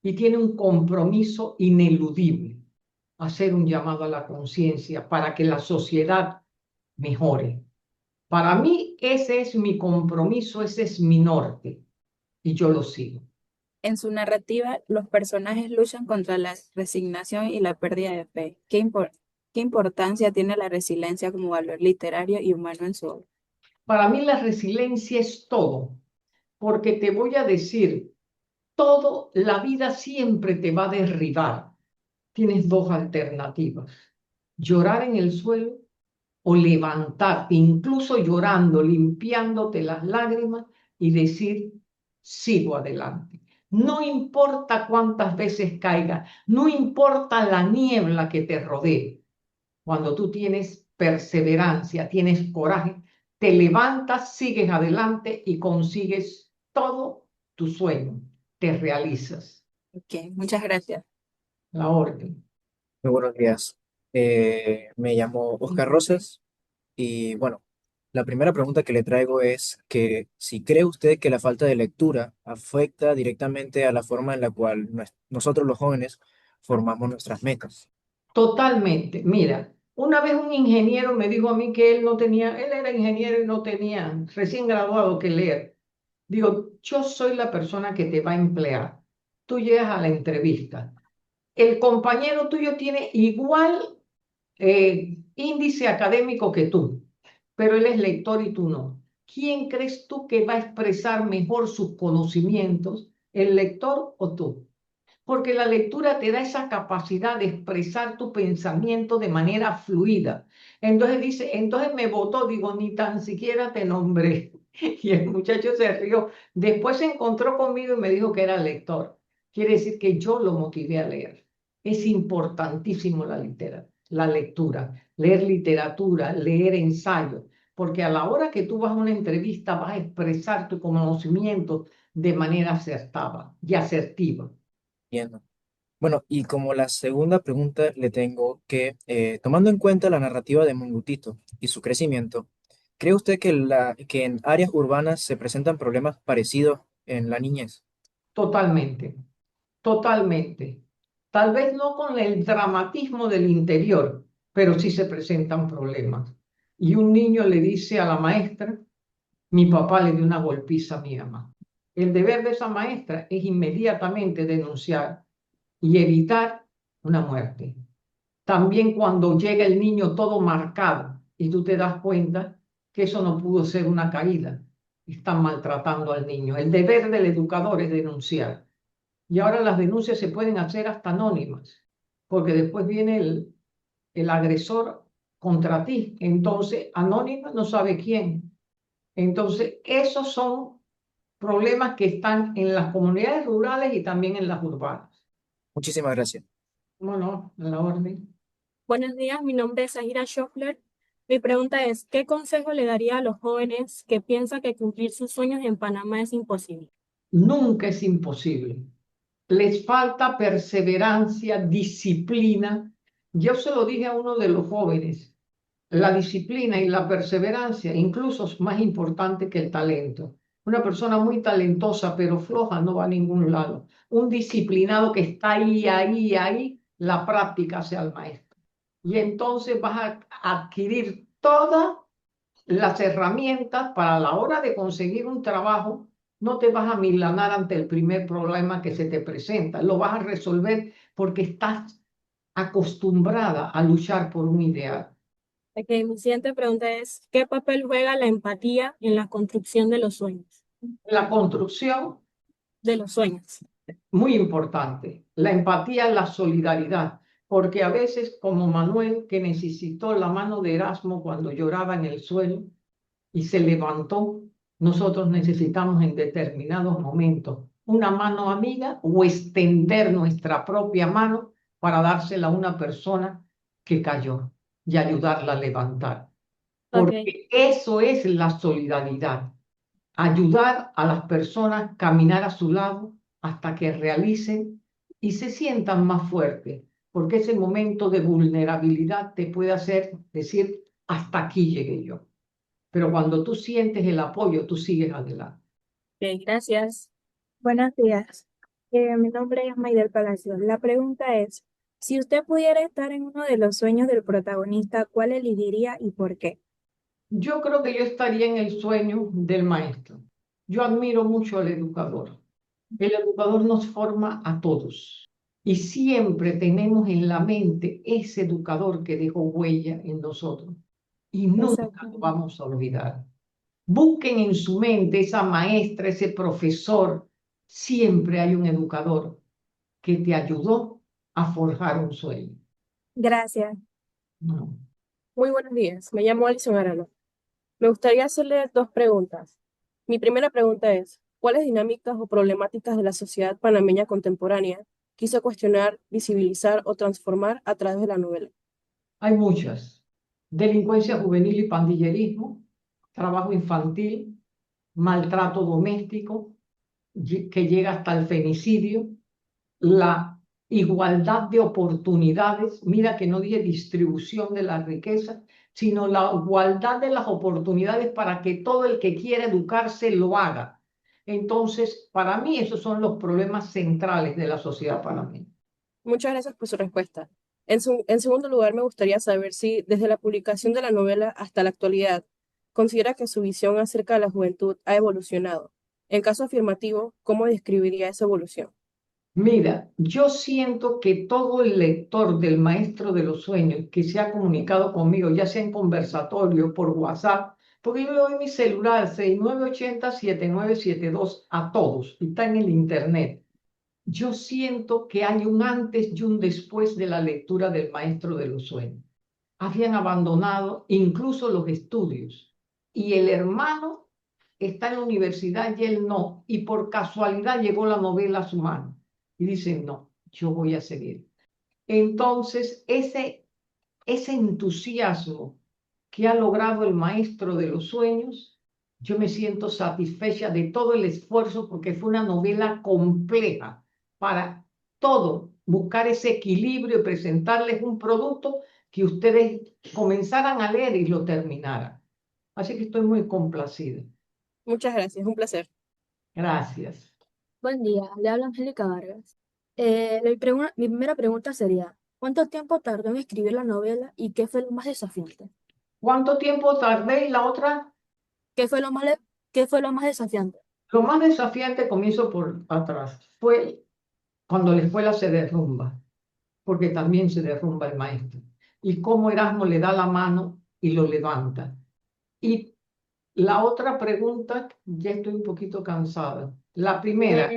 Speaker 2: y tiene un compromiso ineludible, hacer un llamado a la conciencia para que la sociedad mejore. Para mí ese es mi compromiso, ese es mi norte y yo lo sigo.
Speaker 12: En su narrativa, los personajes luchan contra la resignación y la pérdida de fe. ¿Qué importancia tiene la resiliencia como valor literario y humano en su obra?
Speaker 2: Para mí la resiliencia es todo, porque te voy a decir, todo, la vida siempre te va a derribar. Tienes dos alternativas, llorar en el suelo o levantarte, incluso llorando, limpiándote las lágrimas y decir, sigo adelante. No importa cuántas veces caiga, no importa la niebla que te rodee. Cuando tú tienes perseverancia, tienes coraje, te levantas, sigues adelante y consigues todo tu sueño, te realizas.
Speaker 12: Ok, muchas gracias.
Speaker 2: La orden.
Speaker 16: Muy buenos días. Me llamo Oscar Rosas y bueno, la primera pregunta que le traigo es que si cree usted que la falta de lectura afecta directamente a la forma en la cual nosotros los jóvenes formamos nuestras metas.
Speaker 2: Totalmente. Mira, una vez un ingeniero me dijo a mí que él no tenía, él era ingeniero y no tenía recién graduado que leer. Digo, yo soy la persona que te va a emplear. Tú llegas a la entrevista. El compañero tuyo tiene igual índice académico que tú, pero él es lector y tú no. ¿Quién crees tú que va a expresar mejor sus conocimientos, el lector o tú? Porque la lectura te da esa capacidad de expresar tu pensamiento de manera fluida. Entonces dice, entonces me votó, digo, ni tan siquiera te nombré. Y el muchacho se rió. Después se encontró conmigo y me dijo que era lector. Quiere decir que yo lo motivé a leer. Es importantísimo la lectura, leer literatura, leer ensayos, porque a la hora que tú vas a una entrevista vas a expresar tu conocimiento de manera acertada y asertiva.
Speaker 16: Entiendo. Bueno, y como la segunda pregunta le tengo que, tomando en cuenta la narrativa de Mongutito y su crecimiento, ¿cree usted que en áreas urbanas se presentan problemas parecidos en la niñez?
Speaker 2: Totalmente, totalmente. Tal vez no con el dramatismo del interior, pero sí se presentan problemas. Y un niño le dice a la maestra, mi papá le dio una golpiza a mi mamá. El deber de esa maestra es inmediatamente denunciar y evitar una muerte. También cuando llega el niño todo marcado y tú te das cuenta que eso no pudo ser una caída, están maltratando al niño. El deber del educador es denunciar. Y ahora las denuncias se pueden hacer hasta anónimas, porque después viene el agresor contra ti. Entonces, anónima no sabe quién. Entonces, esos son problemas que están en las comunidades rurales y también en las urbanas.
Speaker 16: Muchísimas gracias.
Speaker 2: Bueno, a la orden.
Speaker 9: Buenos días, mi nombre es Zahira Schofler. Mi pregunta es, ¿qué consejo le daría a los jóvenes que piensan que cumplir sus sueños en Panamá es imposible?
Speaker 2: Nunca es imposible. Les falta perseverancia, disciplina. Yo se lo dije a uno de los jóvenes, la disciplina y la perseverancia incluso es más importante que el talento. Una persona muy talentosa pero floja no va a ningún lado. Un disciplinado que está ahí, la práctica hace al maestro. Y entonces vas a adquirir todas las herramientas para la hora de conseguir un trabajo. No te vas a milanar ante el primer problema que se te presenta. Lo vas a resolver porque estás acostumbrada a luchar por un ideal.
Speaker 9: Ok, mi siguiente pregunta es, ¿qué papel juega la empatía en la construcción de los sueños?
Speaker 2: La construcción,
Speaker 9: De los sueños.
Speaker 2: muy importante. La empatía, la solidaridad. Porque a veces, como Manuel, que necesitó la mano de Erasmo cuando lloraba en el suelo y se levantó, nosotros necesitamos en determinados momentos una mano amiga o extender nuestra propia mano para dársela a una persona que cayó y ayudarla a levantar.
Speaker 9: Ok,
Speaker 2: Porque eso es la solidaridad. Ayudar a las personas, caminar a su lado hasta que realicen y se sientan más fuertes, porque ese momento de vulnerabilidad te puede hacer decir, hasta aquí llegué yo. Pero cuando tú sientes el apoyo, tú sigues adelante.
Speaker 9: ok, gracias.
Speaker 11: Buenos días. Mi nombre es Maidel Palacios. La pregunta es, si usted pudiera estar en uno de los sueños del protagonista, ¿cuál elegiría y por qué?
Speaker 2: Yo creo que yo estaría en el sueño del maestro. Yo admiro mucho al educador. El educador nos forma a todos y siempre tenemos en la mente ese educador que dejó huella en nosotros y nunca lo
Speaker 11: Exactamente.
Speaker 2: vamos a olvidar. Busquen en su mente esa maestra, ese profesor. Siempre hay un educador que te ayudó a forjar un sueño.
Speaker 11: Gracias.
Speaker 2: No.
Speaker 9: Muy buenos días, me llamo Alison Arano. Me gustaría hacerle dos preguntas. Mi primera pregunta es, ¿cuáles dinámicas o problemáticas de la sociedad panameña contemporánea quiso cuestionar, visibilizar o transformar a través de la novela?
Speaker 2: Hay muchas. Delincuencia juvenil y pandillerismo, trabajo infantil, maltrato doméstico, que llega hasta el femicidio, la igualdad de oportunidades. Mira que no dije distribución de la riqueza, sino la igualdad de las oportunidades para que todo el que quiera educarse lo haga. Entonces, para mí esos son los problemas centrales de la sociedad panameña.
Speaker 9: Muchas gracias por su respuesta. En segundo lugar, me gustaría saber si, desde la publicación de la novela hasta la actualidad, considera que su visión acerca de la juventud ha evolucionado. En caso afirmativo, ¿cómo describiría esa evolución?
Speaker 2: Mira, yo siento que todo el lector del Maestro de los Sueños que se ha comunicado conmigo, ya sea en conversatorio, por WhatsApp, porque yo le doy mi celular 6980-7972 a todos, y está en el internet. Yo siento que hay un antes y un después de la lectura del Maestro de los Sueños. Habían abandonado incluso los estudios, y el hermano está en la universidad y él no, y por casualidad llegó la novela a su mano y dice, no, yo voy a seguir. Entonces, ese entusiasmo que ha logrado el Maestro de los Sueños, yo me siento satisfecha de todo el esfuerzo porque fue una novela compleja para todo, buscar ese equilibrio y presentarles un producto que ustedes comenzaran a leer y lo terminaran. Así que estoy muy complacida.
Speaker 9: Muchas gracias, un placer.
Speaker 2: Gracias.
Speaker 17: Buen día, le habla Angélica Vargas. Mi primera pregunta sería, ¿cuánto tiempo tardó en escribir la novela y qué fue lo más desafiante?
Speaker 2: ¿Cuánto tiempo tardé? Y la otra,
Speaker 17: ¿Qué fue qué fue lo más desafiante?
Speaker 2: lo más desafiante, comienzo por atrás, fue cuando la escuela se derrumba, porque también se derrumba el maestro. Y cómo Erasmo le da la mano y lo levanta. Y la otra pregunta, ya estoy un poquito cansada. La primera,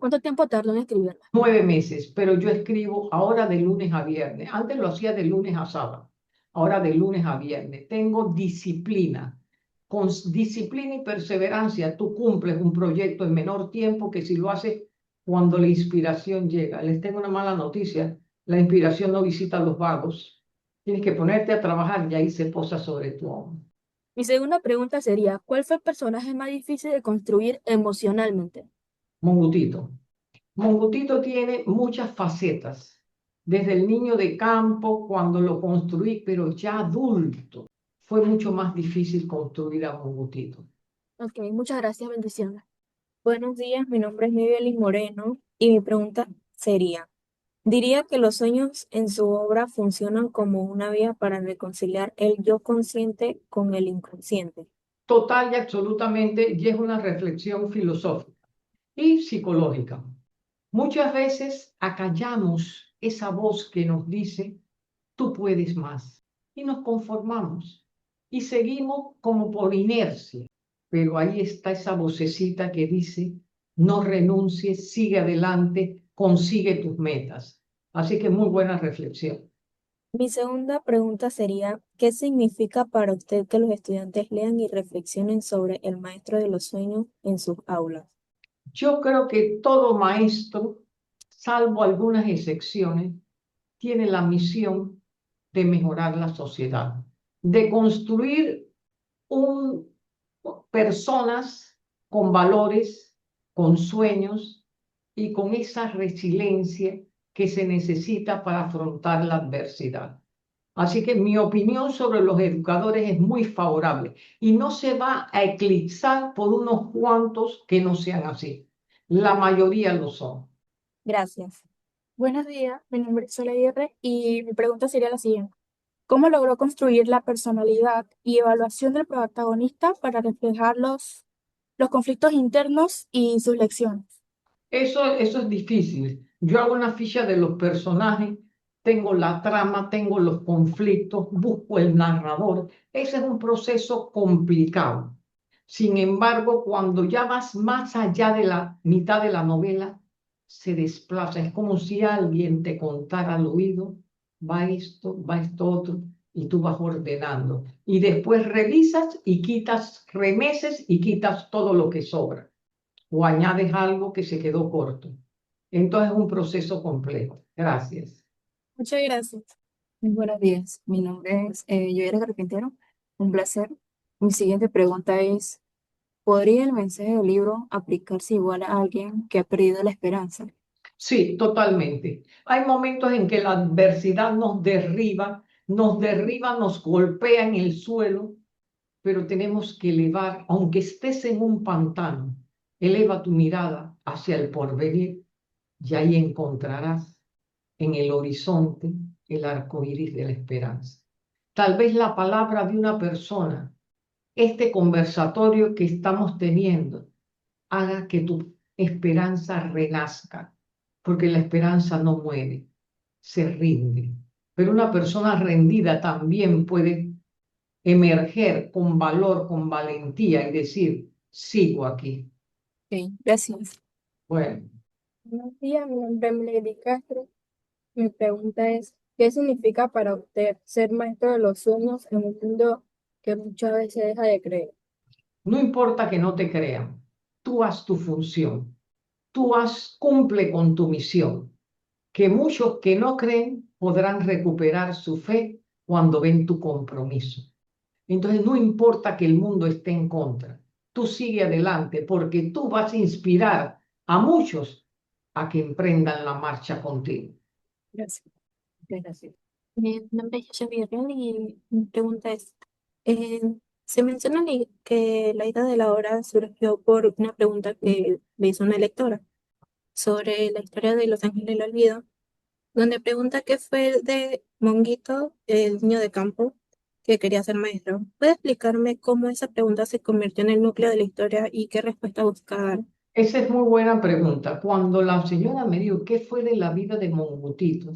Speaker 17: ¿Cuánto tiempo tardó en escribirla?
Speaker 2: 9 meses, pero yo escribo ahora de lunes a viernes. Antes lo hacía de lunes a sábado, ahora de lunes a viernes. Tengo disciplina. Con disciplina y perseverancia, tú cumples un proyecto en menor tiempo que si lo haces cuando la inspiración llega. Les tengo una mala noticia, la inspiración no visita a los vagos. Tienes que ponerte a trabajar y ahí se posa sobre tu hombro.
Speaker 17: Mi segunda pregunta sería, ¿cuál fue el personaje más difícil de construir emocionalmente?
Speaker 2: Mongutito. Mongutito tiene muchas facetas, desde el niño de campo, cuando lo construí, pero ya adulto, fue mucho más difícil construir a Mongutito.
Speaker 17: Ok, muchas gracias, bendiciones.
Speaker 12: Buenos días, mi nombre es Nivelin Moreno y mi pregunta sería, diría que los sueños en su obra funcionan como una vía para reconciliar el yo consciente con el inconsciente.
Speaker 2: Total y absolutamente, y es una reflexión filosófica y psicológica. Muchas veces acallamos esa voz que nos dice, tú puedes más, y nos conformamos y seguimos como por inercia. Pero ahí está esa vocecita que dice, no renuncies, sigue adelante, consigue tus metas. Así que muy buena reflexión.
Speaker 12: Mi segunda pregunta sería, ¿qué significa para usted que los estudiantes lean y reflexionen sobre el maestro de los sueños en sus aulas?
Speaker 2: Yo creo que todo maestro, salvo algunas excepciones, tiene la misión de mejorar la sociedad, de construir personas con valores, con sueños y con esa resiliencia que se necesita para afrontar la adversidad. Así que mi opinión sobre los educadores es muy favorable y no se va a eclipsar por unos cuantos que no sean así. La mayoría lo son.
Speaker 12: Gracias.
Speaker 9: Buenos días, mi nombre es Sola Aguirre y mi pregunta sería la siguiente. ¿Cómo logró construir la personalidad y evaluación del protagonista para reflejar los conflictos internos y sus lecciones?
Speaker 2: Eso es difícil. Yo hago una ficha de los personajes, tengo la trama, tengo los conflictos, busco el narrador. Ese es un proceso complicado. Sin embargo, cuando ya vas más allá de la mitad de la novela, se desplaza. Es como si alguien te contara al oído, va esto otro, y tú vas ordenando. Y después revisas y quitas remeses y quitas todo lo que sobra o añades algo que se quedó corto. Entonces es un proceso complejo. Gracias.
Speaker 9: Muchas gracias.
Speaker 12: Muy buenos días, mi nombre es Yoyera Carpintero, un placer. Mi siguiente pregunta es, ¿podría el mensaje del libro aplicarse igual a alguien que ha perdido la esperanza?
Speaker 2: Sí, totalmente. Hay momentos en que la adversidad nos derriba, nos golpea en el suelo, pero tenemos que elevar, aunque estés en un pantano, eleva tu mirada hacia el porvenir y ahí encontrarás en el horizonte el arco iris de la esperanza. Tal vez la palabra de una persona, este conversatorio que estamos teniendo, haga que tu esperanza renazca, porque la esperanza no muere, se rinde. Pero una persona rendida también puede emerger con valor, con valentía y decir, sigo aquí.
Speaker 12: Ok, gracias.
Speaker 2: Bueno,
Speaker 9: Buenos días, mi nombre es Melody Castro. Mi pregunta es, ¿qué significa para usted ser maestro de los sueños en un mundo que muchas veces deja de creer?
Speaker 2: no importa que no te crean, tú haz tu función, cumple con tu misión, que muchos que no creen podrán recuperar su fe cuando ven tu compromiso. Entonces no importa que el mundo esté en contra, tú sigue adelante porque tú vas a inspirar a muchos a que emprendan la marcha contigo.
Speaker 12: Gracias. Muchas gracias. Mi nombre es Yasha Villarreal y mi pregunta es, eh, se menciona que la idea de la obra surgió por una pregunta que le hizo una lectora sobre la historia de Los Ángeles del Olvido, donde pregunta qué fue de Monguito, el niño de campo, que quería ser maestro. ¿Puede explicarme cómo esa pregunta se convirtió en el núcleo de la historia y qué respuesta buscar
Speaker 2: Esa es muy buena pregunta. Cuando la señora me dijo qué fue de la vida de Mongutito,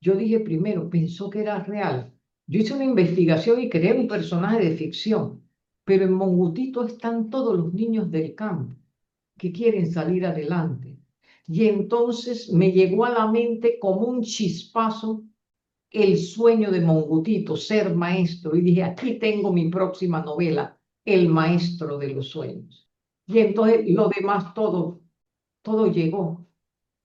Speaker 2: yo dije primero, pensó que era real. Yo hice una investigación y creé un personaje de ficción, pero en Mongutito están todos los niños del campo que quieren salir adelante. Y entonces me llegó a la mente como un chispazo el sueño de Mongutito, ser maestro. Y dije, aquí tengo mi próxima novela, El maestro de los sueños. Y entonces lo demás todo llegó.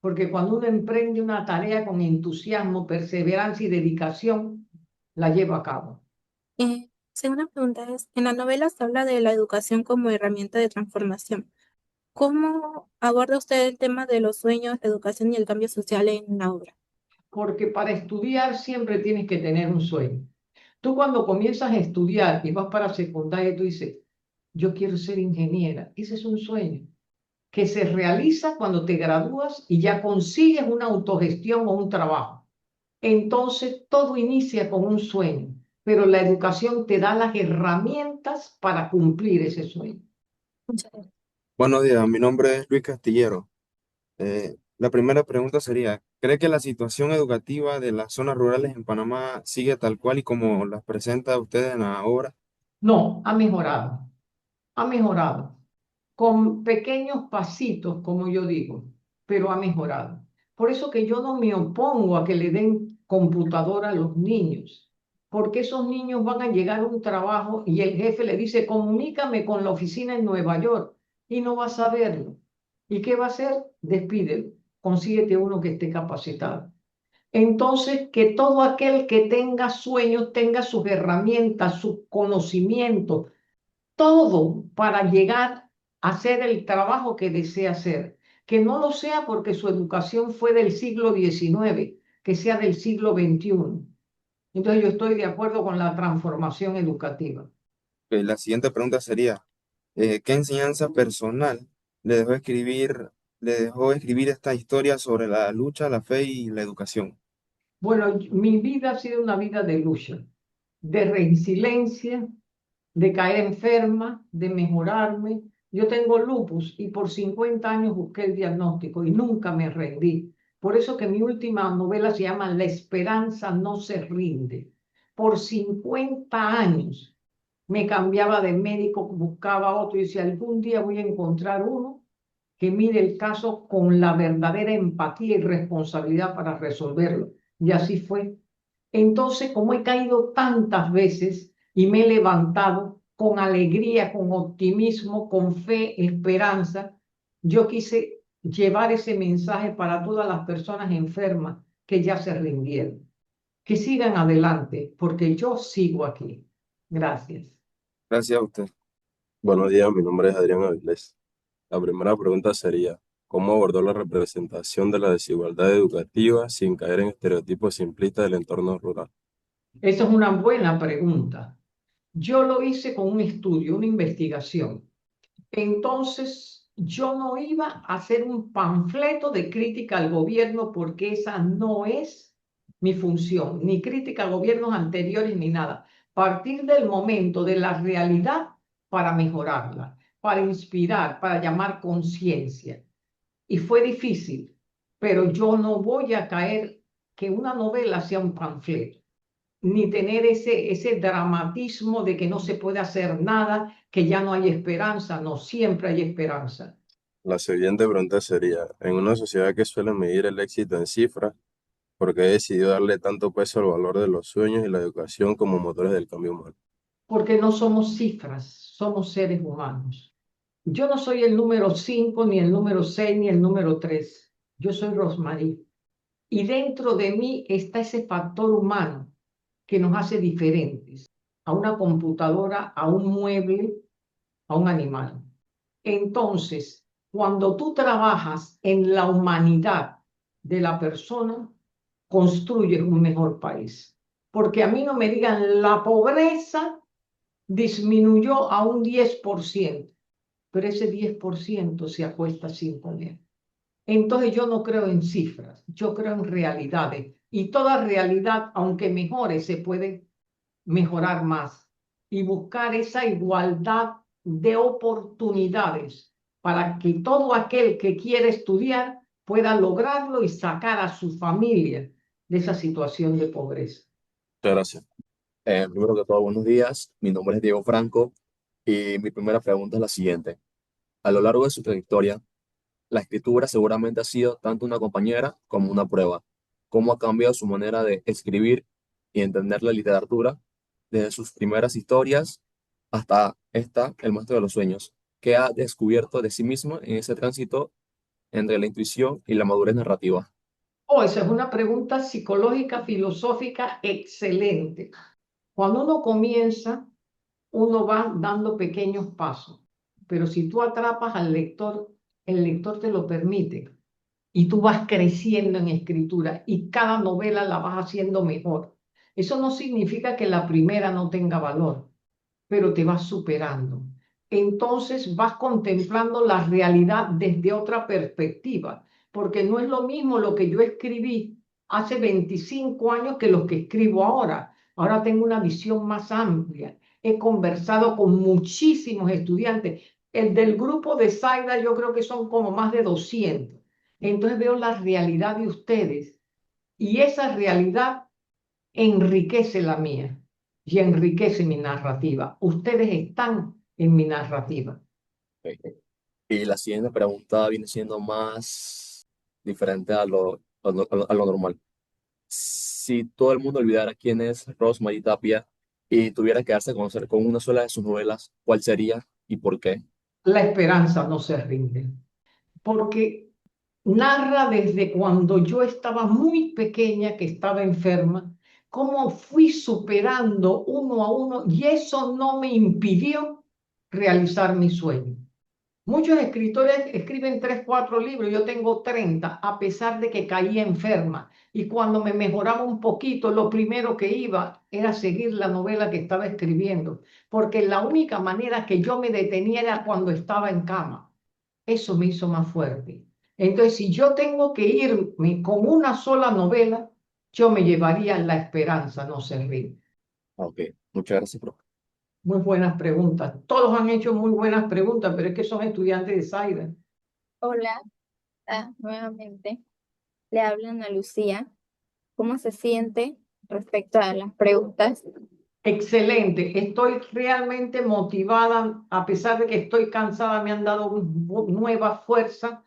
Speaker 2: Porque cuando uno emprende una tarea con entusiasmo, perseverancia y dedicación, la lleva a cabo.
Speaker 9: Segunda pregunta es, en la novela se habla de la educación como herramienta de transformación. ¿Cómo aborda usted el tema de los sueños, educación y el cambio social en la obra?
Speaker 2: Porque para estudiar siempre tienes que tener un sueño. Tú cuando comienzas a estudiar y vas para secundaria, tú dices, yo quiero ser ingeniera. Ese es un sueño que se realiza cuando te gradúas y ya consigues una autogestión o un trabajo. Entonces, todo inicia con un sueño, pero la educación te da las herramientas para cumplir ese sueño.
Speaker 9: Muchas gracias.
Speaker 18: Buenos días, mi nombre es Luis Castillero. La primera pregunta sería, ¿cree que la situación educativa de las zonas rurales en Panamá sigue tal cual y como las presenta usted en la obra?
Speaker 2: No, ha mejorado, con pequeños pasitos, como yo digo, pero ha mejorado. Por eso que yo no me opongo a que le den computadora a los niños, porque esos niños van a llegar a un trabajo y el jefe le dice, comunícame con la oficina en Nueva York, y no va a saberlo. ¿Y qué va a hacer? Despídelo, consíguete uno que esté capacitado. Entonces, que todo aquel que tenga sueños tenga sus herramientas, sus conocimientos, todo para llegar a hacer el trabajo que desea hacer. Que no lo sea porque su educación fue del siglo XIX, que sea del siglo XXI. Entonces yo estoy de acuerdo con la transformación educativa.
Speaker 18: La siguiente pregunta sería, ¿qué enseñanza personal le dejó escribir esta historia sobre la lucha, la fe y la educación?
Speaker 2: Bueno, mi vida ha sido una vida de lucha, de resiliencia, de caer enferma, de mejorarme. Yo tengo lupus y por 50 años busqué el diagnóstico y nunca me rendí. Por eso que mi última novela se llama La esperanza no se rinde. Por 50 años me cambiaba de médico, buscaba otro y decía, algún día voy a encontrar uno que mire el caso con la verdadera empatía y responsabilidad para resolverlo. Y así fue. Entonces, como he caído tantas veces y me he levantado con alegría, con optimismo, con fe, esperanza, yo quise llevar ese mensaje para todas las personas enfermas que ya se rindieron. Que sigan adelante, porque yo sigo aquí. Gracias.
Speaker 18: Gracias a usted.
Speaker 19: Buenos días, mi nombre es Adrián Avilés. La primera pregunta sería, ¿cómo abordó la representación de la desigualdad educativa sin caer en estereotipos simplistas del entorno rural?
Speaker 2: Esa es una buena pregunta. Yo lo hice con un estudio, una investigación. Entonces, yo no iba a hacer un panfleto de crítica al gobierno porque esa no es mi función, ni crítica a gobiernos anteriores ni nada. Partir del momento, de la realidad para mejorarla, para inspirar, para llamar conciencia. Y fue difícil, pero yo no voy a caer que una novela sea un panfleto ni tener ese dramatismo de que no se puede hacer nada, que ya no hay esperanza. No, siempre hay esperanza.
Speaker 19: La siguiente pregunta sería, en una sociedad que suele medir el éxito en cifras, ¿por qué decidió darle tanto peso al valor de los sueños y la educación como motores del cambio humano?
Speaker 2: Porque no somos cifras, somos seres humanos. Yo no soy el número 5, ni el número 6, ni el número 3. Yo soy Rosmarie. Y dentro de mí está ese factor humano que nos hace diferentes a una computadora, a un mueble, a un animal. Entonces, cuando tú trabajas en la humanidad de la persona, construyes un mejor país. Porque a mí no me digan, la pobreza disminuyó a un 10%, pero ese 10% se acuesta sin comer. Entonces yo no creo en cifras, yo creo en realidades. Y toda realidad, aunque mejore, se puede mejorar más y buscar esa igualdad de oportunidades para que todo aquel que quiere estudiar pueda lograrlo y sacar a su familia de esa situación de pobreza.
Speaker 20: Muchas gracias. Primero que todo, buenos días. Mi nombre es Diego Franco y mi primera pregunta es la siguiente. A lo largo de su trayectoria, la escritura seguramente ha sido tanto una compañera como una prueba. ¿Cómo ha cambiado su manera de escribir y entender la literatura desde sus primeras historias hasta esta, El maestro de los sueños? ¿Qué ha descubierto de sí mismo en ese tránsito entre la intuición y la madurez narrativa?
Speaker 2: Oh, esa es una pregunta psicológica, filosófica excelente. Cuando uno comienza, uno va dando pequeños pasos, pero si tú atrapas al lector, el lector te lo permite y tú vas creciendo en escritura y cada novela la vas haciendo mejor. Eso no significa que la primera no tenga valor, pero te vas superando. Entonces vas contemplando la realidad desde otra perspectiva, porque no es lo mismo lo que yo escribí hace 25 años que lo que escribo ahora. Ahora tengo una visión más amplia. He conversado con muchísimos estudiantes. El del grupo de Zaida yo creo que son como más de 200. Entonces veo la realidad de ustedes y esa realidad enriquece la mía y enriquece mi narrativa. Ustedes están en mi narrativa.
Speaker 20: Ok. Y la siguiente pregunta viene siendo más diferente a lo normal. Si todo el mundo olvidara quién es Rosemary Tapia y tuviera que darse a conocer con una sola de sus novelas, ¿cuál sería y por qué?
Speaker 2: La esperanza no se rinde, porque narra desde cuando yo estaba muy pequeña, que estaba enferma, cómo fui superando uno a uno y eso no me impidió realizar mi sueño. Muchos escritores escriben 3, 4 libros, yo tengo 30, a pesar de que caía enferma. Y cuando me mejoraba un poquito, lo primero que iba era seguir la novela que estaba escribiendo, porque la única manera que yo me detenía era cuando estaba en cama. Eso me hizo más fuerte. Entonces, si yo tengo que irme con una sola novela, yo me llevaría La esperanza, no se ríe.
Speaker 20: Ok, muchas gracias, profe.
Speaker 2: Muy buenas preguntas. Todos han hecho muy buenas preguntas, pero es que son estudiantes de Zaida.
Speaker 11: Hola, nuevamente. Le habla Ana Lucía. ¿Cómo se siente respecto a las preguntas?
Speaker 2: Excelente, estoy realmente motivada, a pesar de que estoy cansada, me han dado nueva fuerza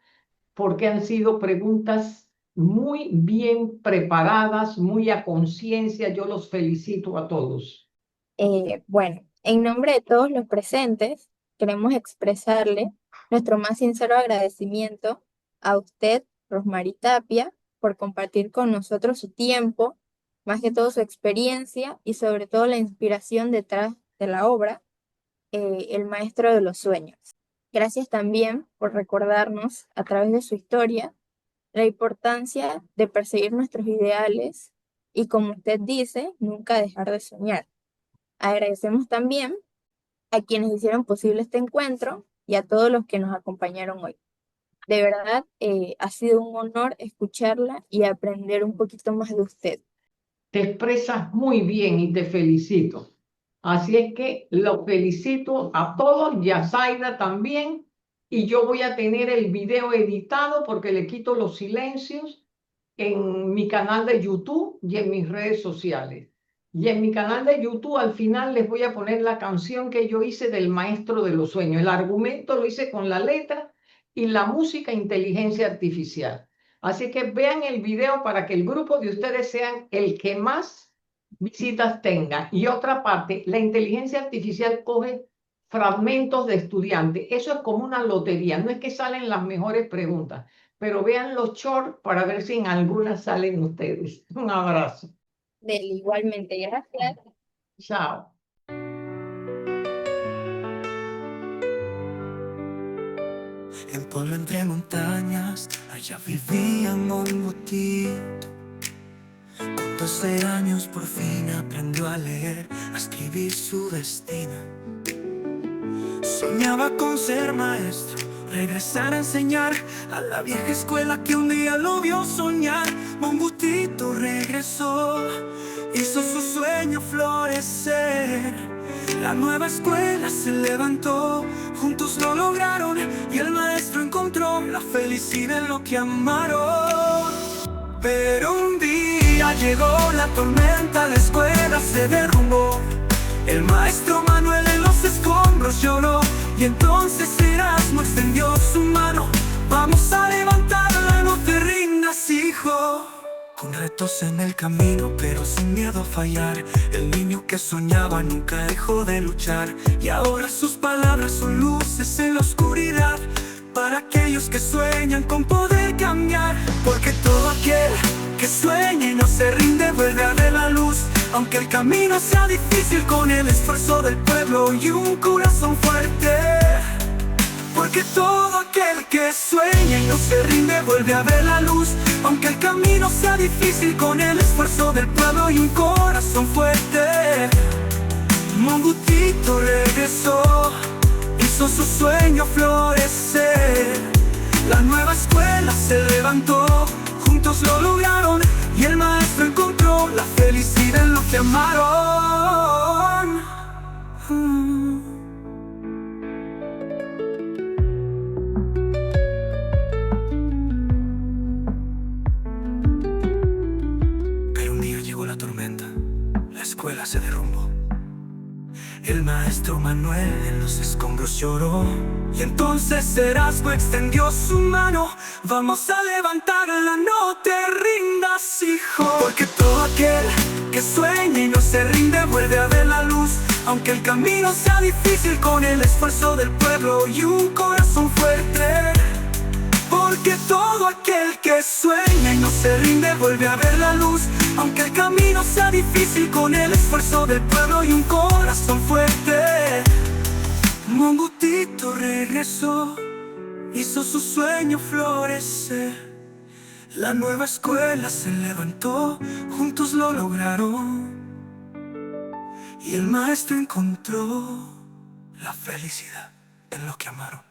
Speaker 2: porque han sido preguntas muy bien preparadas, muy a conciencia. Yo los felicito a todos.
Speaker 11: Bueno, en nombre de todos los presentes, queremos expresarle nuestro más sincero agradecimiento a usted, Rosmary Tapia, por compartir con nosotros su tiempo, más que todo su experiencia y sobre todo la inspiración detrás de la obra, El maestro de los sueños. Gracias también por recordarnos a través de su historia la importancia de perseguir nuestros ideales y, como usted dice, nunca dejar de soñar. Agradecemos también a quienes hicieron posible este encuentro y a todos los que nos acompañaron hoy. De verdad, ha sido un honor escucharla y aprender un poquito más de usted.
Speaker 2: Te expresas muy bien y te felicito. Así es que los felicito a todos y a Zaida también. Y yo voy a tener el video editado porque le quito los silencios en mi canal de YouTube y en mis redes sociales. Y en mi canal de YouTube al final les voy a poner la canción que yo hice del Maestro de los Sueños. El argumento lo hice con la letra y la música inteligencia artificial. Así que vean el video para que el grupo de ustedes sean el que más visitas tenga. Y otra parte, la inteligencia artificial coge fragmentos de estudiantes. Eso es como una lotería. No es que salen las mejores preguntas, pero vean los shorts para ver si en algunas salen ustedes. Un abrazo.
Speaker 11: Igualmente, gracias.
Speaker 2: Chao.
Speaker 21: En pueblo entre montañas, allá vivía Monguti. Con 12 años por fin aprendió a leer, a escribir su destino. Soñaba con ser maestro, regresar a enseñar a la vieja escuela que un día lo vio soñar. Mongutito regresó, hizo su sueño florecer. La nueva escuela se levantó, juntos lo lograron y el maestro encontró la felicidad en lo que amaron. Pero un día llegó la tormenta, la escuela se derrumbó. El maestro Manuel en los escombros lloró y entonces Erasmo extendió su mano. Vamos a levantarla, no te rindas, hijo. Con retos en el camino, pero sin miedo a fallar, el niño que soñaba nunca dejó de luchar. Y ahora sus palabras son luces en la oscuridad, para aquellos que sueñan con poder cambiar. Porque todo aquel que sueña y no se rinde vuelve a ver la luz. Aunque el camino sea difícil, con el esfuerzo del pueblo y un corazón fuerte. Porque todo aquel que sueña y no se rinde vuelve a ver la luz. Aunque el camino sea difícil, con el esfuerzo del pueblo y un corazón fuerte. Mongutito regresó, hizo su sueño florecer. La nueva escuela se levantó, juntos lo lograron y el maestro encontró la felicidad en lo que amaron. Pero un día llegó la tormenta, la escuela se derrumbó. El maestro Manuel en los escombros lloró y entonces Erasmo extendió su mano. Vamos a levantarla, no te rindas, hijo. Porque todo aquel que sueña y no se rinde vuelve a ver la luz. Aunque el camino sea difícil, con el esfuerzo del pueblo y un corazón fuerte. Porque todo aquel que sueña y no se rinde vuelve a ver la luz. Aunque el camino sea difícil, con el esfuerzo del pueblo y un corazón fuerte. Mongutito regresó, hizo su sueño florecer. La nueva escuela se levantó, juntos lo lograron y el maestro encontró la felicidad en lo que amaron.